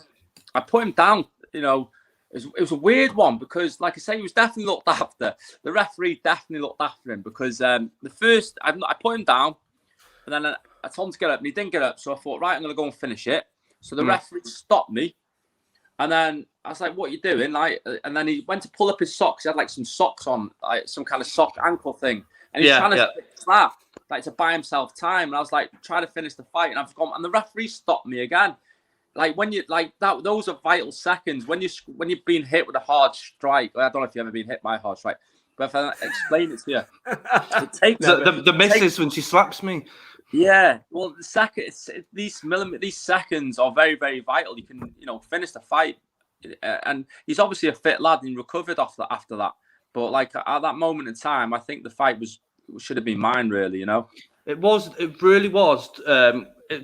I put him down. You know, it was a weird one because, like I say, he was definitely looked after. The referee definitely looked after him because the first I put him down, and then I told him to get up, and he didn't get up. So I thought, right, I'm going to go and finish it. So the referee stopped me, and then I was like, "What are you doing?" Like, and then he went to pull up his socks. He had like some socks on, like some kind of sock ankle thing, and he's trying to fix that, like to buy himself time. And I was like, trying to finish the fight, and I've gone, and the referee stopped me again. Like when you like that, those are vital seconds. When you've been hit with a hard strike, I don't know if you've ever been hit by a hard strike, but if I explain it to you, it takes the misses when she slaps me. Yeah, well, these seconds are very, very vital. You can finish the fight, and he's obviously a fit lad and recovered after that. But like at that moment in time, I think the fight should have been mine. Really, It really was.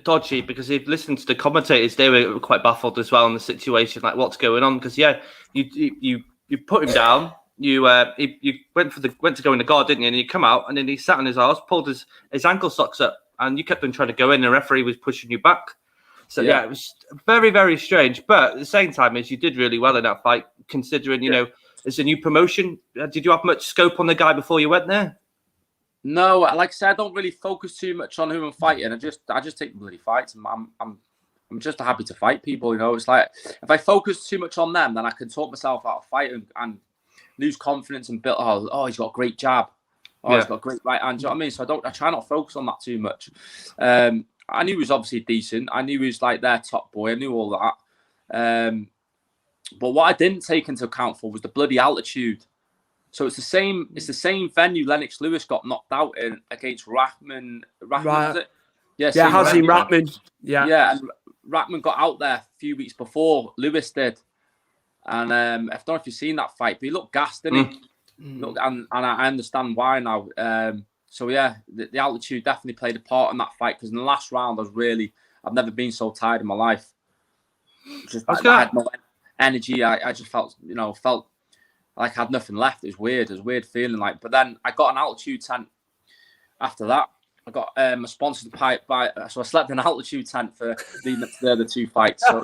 Dodgy because if listened to the commentators, they were quite baffled as well in the situation, like what's going on. Because you put him down, you went to go in the guard, didn't you? And you come out, and then he sat on his arse, pulled his ankle socks up, and you kept on trying to go in. And the referee was pushing you back. So it was very, very strange. But at the same time, as you did really well in that fight, considering it's a new promotion. Did you have much scope on the guy before you went there? No, like I said, I don't really focus too much on who I'm fighting. I just take the bloody fights, and I'm just happy to fight people. It's like if I focus too much on them, then I can talk myself out of fighting and lose confidence and build. Oh, he's got a great jab. He's got a great right hand. Do you know what I mean? So I try not to focus on that too much. I knew he was obviously decent. I knew he was like their top boy. I knew all that. But what I didn't take into account was the bloody altitude. So it's the same venue Lennox Lewis got knocked out in against Rahman. Was it? Hazim Rahman. Yeah, and Rahman got out there a few weeks before Lewis did. And I don't know if you've seen that fight, but he looked gassed, didn't he? And I understand why now. So yeah, the altitude definitely played a part in that fight because in the last round I've never been so tired in my life. I had no energy. I just felt like I had nothing left. It was weird. It was a weird feeling. But then I got an altitude tent after that. I got a sponsored pipe so I slept in an altitude tent for the other two fights. So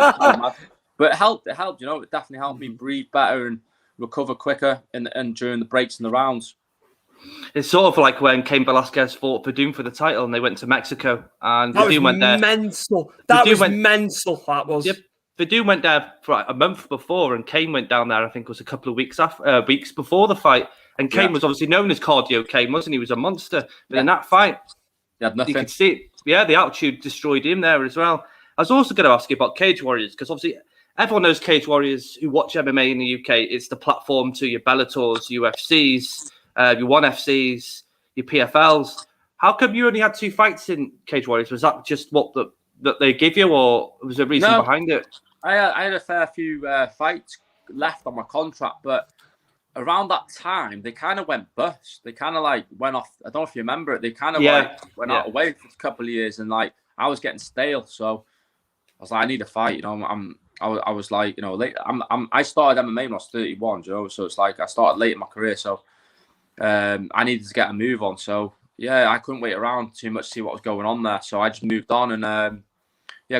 But it helped. It helped. You know, it definitely helped me breathe better and recover quicker and during the breaks and the rounds. It's sort of like when Cain Velasquez fought Verdun for the title and they went to Mexico and That Verdun was went there. mental. That was mental. That was. Yep. Verdun went there for a month before, and Cain went down there. I think it was a couple of weeks weeks before the fight. And Cain was obviously known as Cardio Cain, wasn't he? He was a monster. But in that fight, he had nothing. You could see, the altitude destroyed him there as well. I was also going to ask you about Cage Warriors because obviously everyone knows Cage Warriors who watch MMA in the UK. It's the platform to your Bellators, UFCs, your ONE FCs, your PFLs. How come you only had 2 fights in Cage Warriors? Was that just what that they give you, or was there a reason behind it? I had a fair few fights left on my contract, but around that time, they kind of went bust. They kind of like went off. I don't know if you remember it. They kind of went out away for a couple of years, and like I was getting stale. So I was like, I need a fight. You know, I was like, you know, late. I started MMA when I was 31. You know, so it's like I started late in my career. So I needed to get a move on. So yeah, I couldn't wait around too much to see what was going on there. So I just moved on and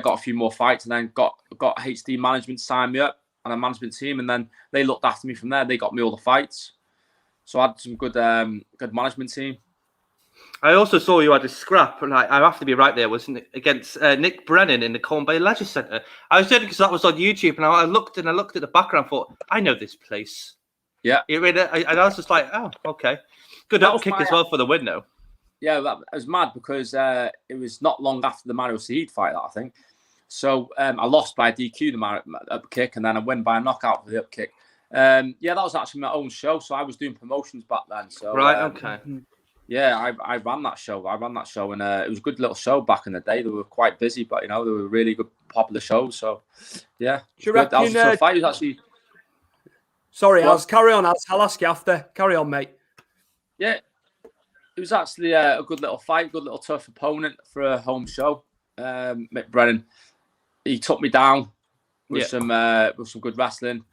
got a few more fights, and then got HD management to sign me up and a management team, and then they looked after me from there. They got me all the fights. So I had some good management team. I also saw you had a scrap, and I have to be right there, wasn't it, against Nick Brennan in the Corn Bay Leisure Centre. I was doing it because that was on YouTube, and I looked at the background and thought, I know this place. Yeah. And I was just like, oh, okay. Good kick as well for the win, though. Yeah, that was mad because it was not long after the Mario Saeed fight, that I think. So I lost by DQ the up kick, and then I win by a knockout for the up kick. That was actually my own show, so I was doing promotions back then. So okay. Yeah, I ran that show. And it was a good little show back in the day. They were quite busy, but you know they were really good, popular shows. So yeah, that was a tough fight. It was actually. Sorry, I'll carry on. I'll ask you after. Carry on, mate. Yeah, it was actually a good little fight, good little tough opponent for a home show. Mick Brennan, he took me down with some good wrestling.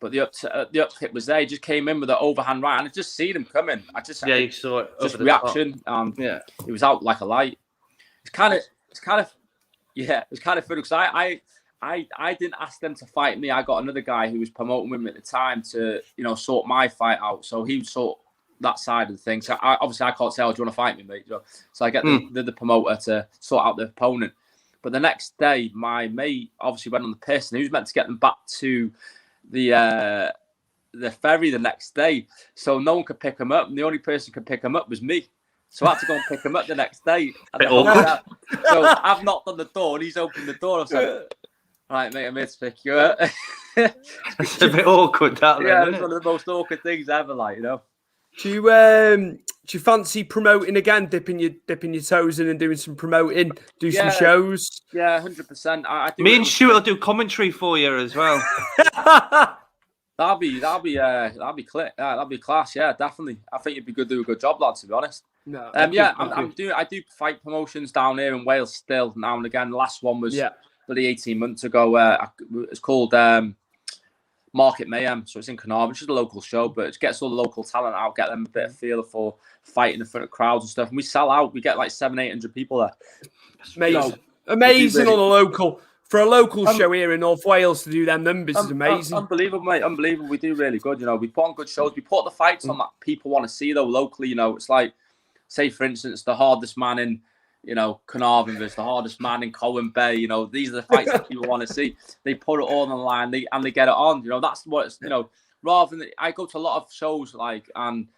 But the up kick was there. He just came in with an overhand right, and I just seen him coming. You saw it. Just reaction. He was out like a light. It's kind of funny because I didn't ask them to fight me. I got another guy who was promoting with me at the time to sort my fight out. So he would sort that side of the thing. So I can't say, "Oh, do you want to fight me, mate?" So I get the promoter to sort out the opponent. But the next day, my mate obviously went on the piss, and he was meant to get them back to the ferry the next day, so no one could pick him up, and the only person who could pick him up was me. So I had to go and pick him up the next day. So I've knocked on the door, and he's opened the door. I said, "All right, mate, I'm here to pick you up." It's a bit awkward, that. Yeah, it's one of the most awkward things ever. Do you fancy promoting again, dipping your toes in and doing some promoting, some shows? Yeah, 100%. Me and Stu will do commentary for you as well. That'll be click. That'll be class. Yeah, definitely. I think you'd be good, do a good job, lad. To be honest. No. I do fight promotions down here in Wales still now and again. The last one was 18 months ago. It's called Market Mayhem, so it's in Carnarvon, which is a local show, but it gets all the local talent out, get them a bit of feel for fighting in front of crowds and stuff. And we sell out. We get like 700-800 people there. Amazing, amazing on a local show here in North Wales to do them numbers is amazing. Unbelievable, mate. Unbelievable. We do really good. We put on good shows. We put the fights on that people want to see though locally. It's like, say for instance, the hardest man in Carnarvon versus the hardest man in Colwyn Bay. These are the fights that people want to see. They put it all on the line, and they get it on. That's what it's, rather than I go to a lot of shows and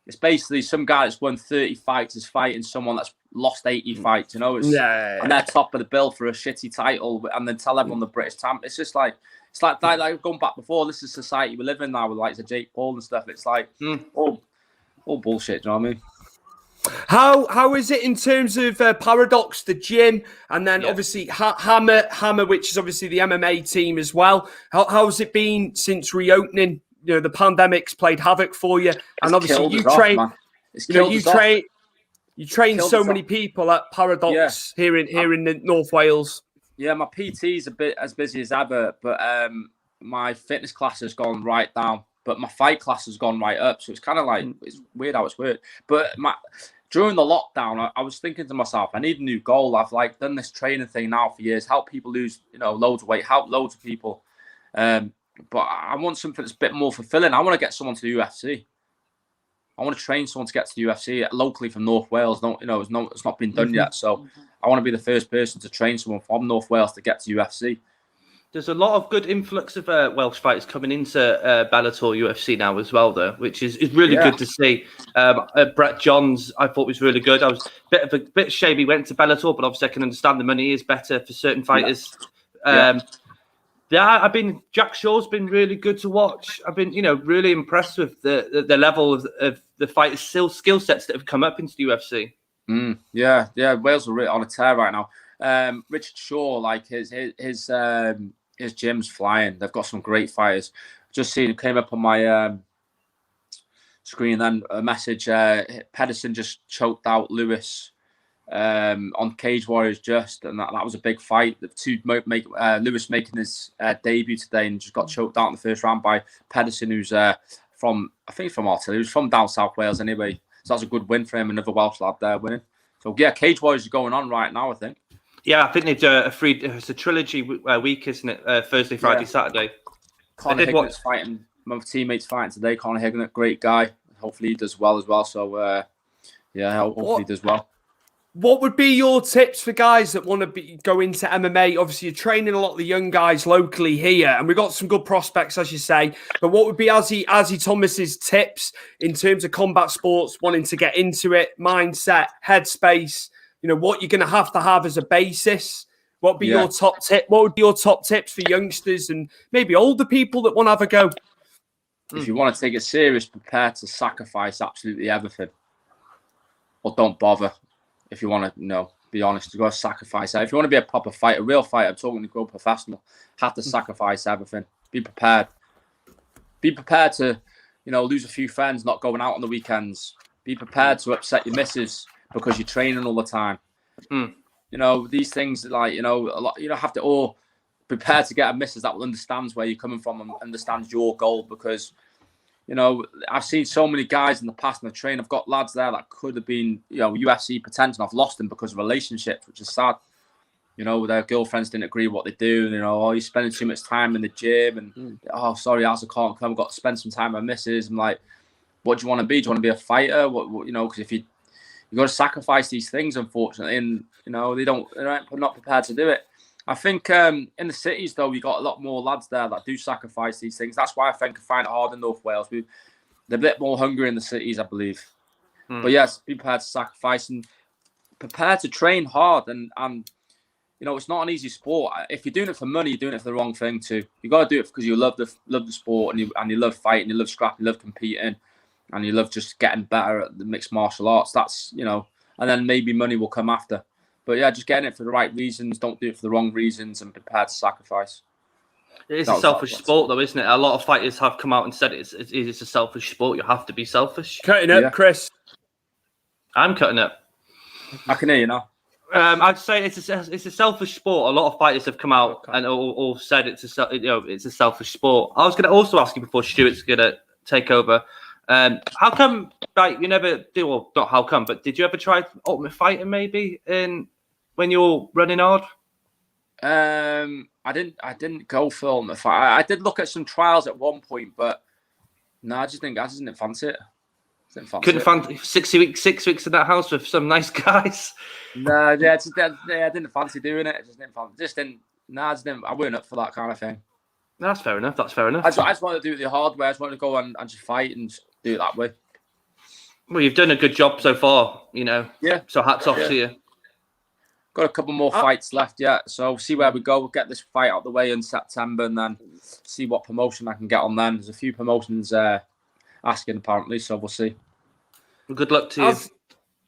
it's basically some guy that's won 30 fights is fighting someone that's lost 80 fights. And they're top of the bill for a shitty title, and then tell everyone the British champ. It's just like going back before. This is society we live in now with like the Jake Paul and stuff. It's like all bullshit. Do you know what I mean? How is it in terms of Paradox, the gym, and then obviously Hammer, which is obviously the MMA team as well? How's it been since reopening? The pandemic's played havoc for you, and obviously you train so many people at Paradox here in the North Wales. Yeah, my PT's a bit as busy as ever, but my fitness class has gone right down. But my fight class has gone right up. So it's kind of like, it's weird how it's weird. But during the lockdown, I was thinking to myself, I need a new goal. I've done this training thing now for years, help people lose, loads of weight, help loads of people. But I want something that's a bit more fulfilling. I want to get someone to the UFC. I want to train someone to get to the UFC locally from North Wales. No, it's not been done yet. So I want to be the first person to train someone from North Wales to get to UFC. There's a lot of good influx of Welsh fighters coming into Bellator UFC now as well, though, which is really good to see. Brett Johns, I thought was really good. I was a bit shame he went to Bellator, but obviously I can understand the money is better for certain fighters. Jack Shaw's been really good to watch. I've been, really impressed with the level of the fighters' skill sets that have come up into the UFC. Wales are really on a tear right now. Richard Shaw, like his gym's flying. They've got some great fighters. Just seen it came up on my screen. Then a message: Pedersen just choked out Lewis on Cage Warriors, and that was a big fight. The two Lewis making his debut today and just got choked out in the first round by Pedersen, who's from Artillery. He was from down South Wales anyway. So that's a good win for him. Another Welsh lad there winning. So yeah, Cage Warriors is going on right now, I think. Yeah, I think they do it's a trilogy week, isn't it? Thursday, Friday, Saturday. Conor Hignett's fighting. My teammate's fighting today. Conor Hignett, great guy. Hopefully he does well as well. So hopefully he does well. What would be your tips for guys that want to go into MMA? Obviously, you're training a lot of the young guys locally here, and we've got some good prospects, as you say. But what would be Azi Thomas's tips in terms of combat sports, wanting to get into it, mindset, headspace? What you're going to have as a basis. What would be your top tip? What would be your top tips for youngsters and maybe older people that want to have a go? If you want to take it serious, prepare to sacrifice absolutely everything, or don't bother. If you want to, be honest, you've got to sacrifice that. If you want to be a proper fighter, a real fighter, I'm talking to go professional, have to sacrifice everything. Be prepared. Be prepared to, lose a few friends, not going out on the weekends. Be prepared to upset your missus because you're training all the time. These things like, a lot, have to all prepare to get a missus that understands where you're coming from and understands your goal because, I've seen so many guys in the past in the train. I've got lads there that could have been, UFC potential. I've lost them because of relationships, which is sad. Their girlfriends didn't agree with what they do. You're spending too much time in the gym. And, sorry, I can't come. I've got to spend some time with my missus. I'm like, what do you want to be? Do you want to be a fighter? Because if you got to sacrifice these things, unfortunately. And, they're not prepared to do it. I think in the cities, though, we got a lot more lads there that do sacrifice these things. That's why I think I find it hard in North Wales. They're a bit more hungry in the cities, I believe. But yes, be prepared to sacrifice and prepare to train hard. And it's not an easy sport. If you're doing it for money, you're doing it for the wrong thing too. You got to do it because you love the sport and you love fighting, you love scrapping, you love competing, and you love just getting better at the mixed martial arts. That's and then maybe money will come after. But yeah, just getting it for the right reasons. Don't do it for the wrong reasons and prepare to sacrifice. It is a selfish sport, though, isn't it? A lot of fighters have come out and said it's a selfish sport. You have to be selfish. Cutting up, Chris. I'm cutting up. I can hear you now. I'd say it's a selfish sport. A lot of fighters have come out and all said it's a selfish sport. I was going to also ask you before Stuart's going to take over. How come you never do? Well, not how come, but did you ever try Ultimate Fighter maybe when you were running hard? I didn't go for Ultimate Fighter. I did look at some trials at one point, but no, I just didn't fancy it. Couldn't fancy 6 weeks in that house with some nice guys. No, I didn't fancy doing it. I weren't up for that kind of thing. No, that's fair enough. I just wanted to do it the hard way. I just wanted to go and just fight and do it that way. Well, you've done a good job so far, Yeah. So hats off to you. Got a couple more fights left yet, so see where we go. We'll get this fight out of the way in September and then see what promotion I can get on then. There's a few promotions asking apparently, so we'll see. Well, good luck to you.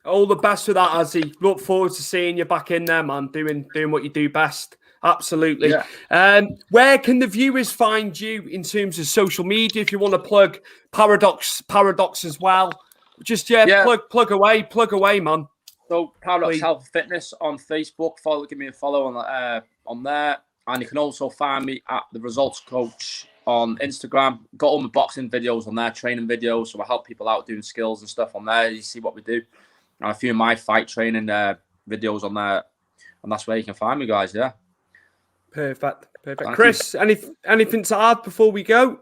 All the best with that, Azi. Look forward to seeing you back in there, man, doing what you do best. Absolutely. Yeah. Where can the viewers find you in terms of social media? If you want to plug Paradox as well, just plug away, man. So Paradox Health Fitness on Facebook. Give me a follow on there, and you can also find me at the Results Coach on Instagram. Got all my boxing videos on there, training videos, so I help people out doing skills and stuff on there. You see what we do, and a few of my fight training videos on there, and that's where you can find me, guys. Yeah. Perfect. Perfect. Chris, anything to add before we go?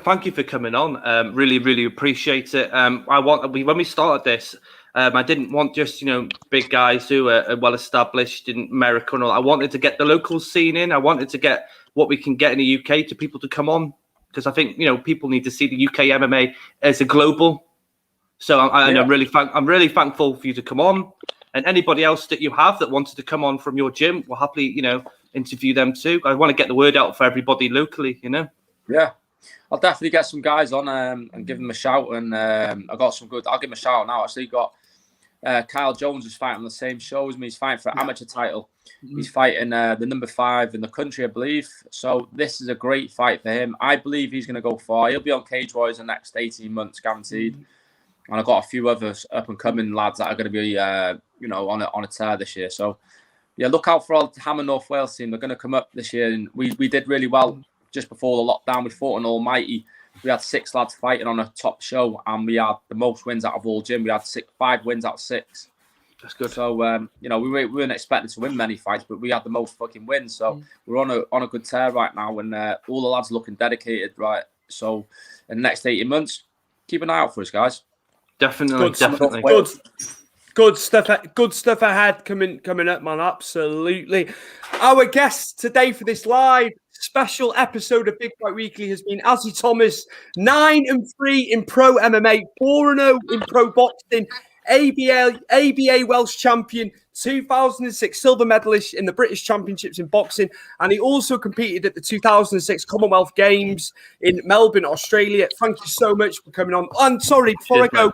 Thank you for coming on. Really appreciate it. When we started this, I didn't want just big guys who are well established in America and all. I wanted to get the local scene in. I wanted to get what we can get in the UK to people to come on, because I think people need to see the UK MMA as a global. So I'm really thankful for you to come on, and anybody else that you have that wanted to come on from your gym, we'll happily interview them too. I want to get the word out for everybody locally. Yeah. I'll definitely get some guys on and give them a shout. And I got some good. I'll give them a shout now. Actually, got Kyle Jones is fighting on the same show as me. He's fighting for an amateur title. He's fighting the number 5 in the country, I believe. So this is a great fight for him. I believe he's going to go far. He'll be on Cage Warriors in the next 18 months, guaranteed. And I've got a few others up and coming lads that are going to be on a tear this year. So yeah, look out for our Hammer North Wales team. They're going to come up this year, and we did really well. Just before the lockdown, we fought an almighty. We had 6 lads fighting on a top show, and we had the most wins out of all gym. We had 5 wins out of 6. That's good. So we weren't expecting to win many fights, but we had the most fucking wins. So we're on a good tear right now, and all the lads looking dedicated. Right. So in the next 18 months, keep an eye out for us, guys. Definitely. Good stuff ahead coming up, man. Absolutely. Our guest today for this live special episode of Big Fight Weekly has been Azi Thomas, 9-3 in pro MMA, 4-0 in pro boxing, ABA Welsh champion, 2006 silver medalist in the British Championships in boxing, and he also competed at the 2006 Commonwealth Games in Melbourne, Australia. Thank you so much for coming on. And sorry, before I go,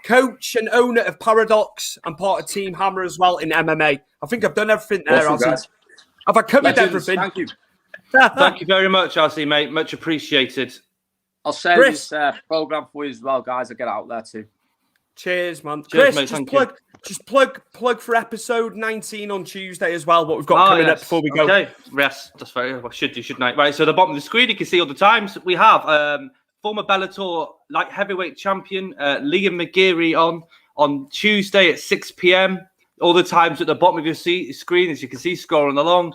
coach and owner of Paradox and part of Team Hammer as well in MMA. I think I've done everything there, Azi. Have I covered everything? Thank you. Thank you very much, Azi, mate. Much appreciated. I'll share this program for you as well, guys. I'll get it out there too. Cheers, man. Cheers, Chris, mate, just plug for episode 19 on Tuesday as well, what we've got coming up before we go. Okay, yes, that's very well. Should do, shouldn't I? Right, so at the bottom of the screen, you can see all the times. We have former Bellator light heavyweight champion Liam McGeary on Tuesday at 6 p.m. All the times at the bottom of your screen, as you can see, scrolling along.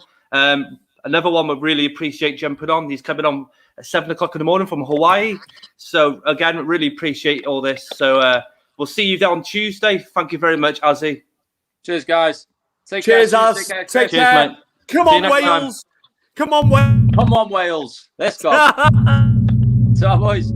Another one we really appreciate jumping on. He's coming on at 7 o'clock in the morning from Hawaii. So again, really appreciate all this. So we'll see you there on Tuesday. Thank you very much, Azi. Cheers, guys. Cheers, Az. Take care. Mate. Come on, Wales. Come on, Wales. Come on, Wales. Let's go. So, boys.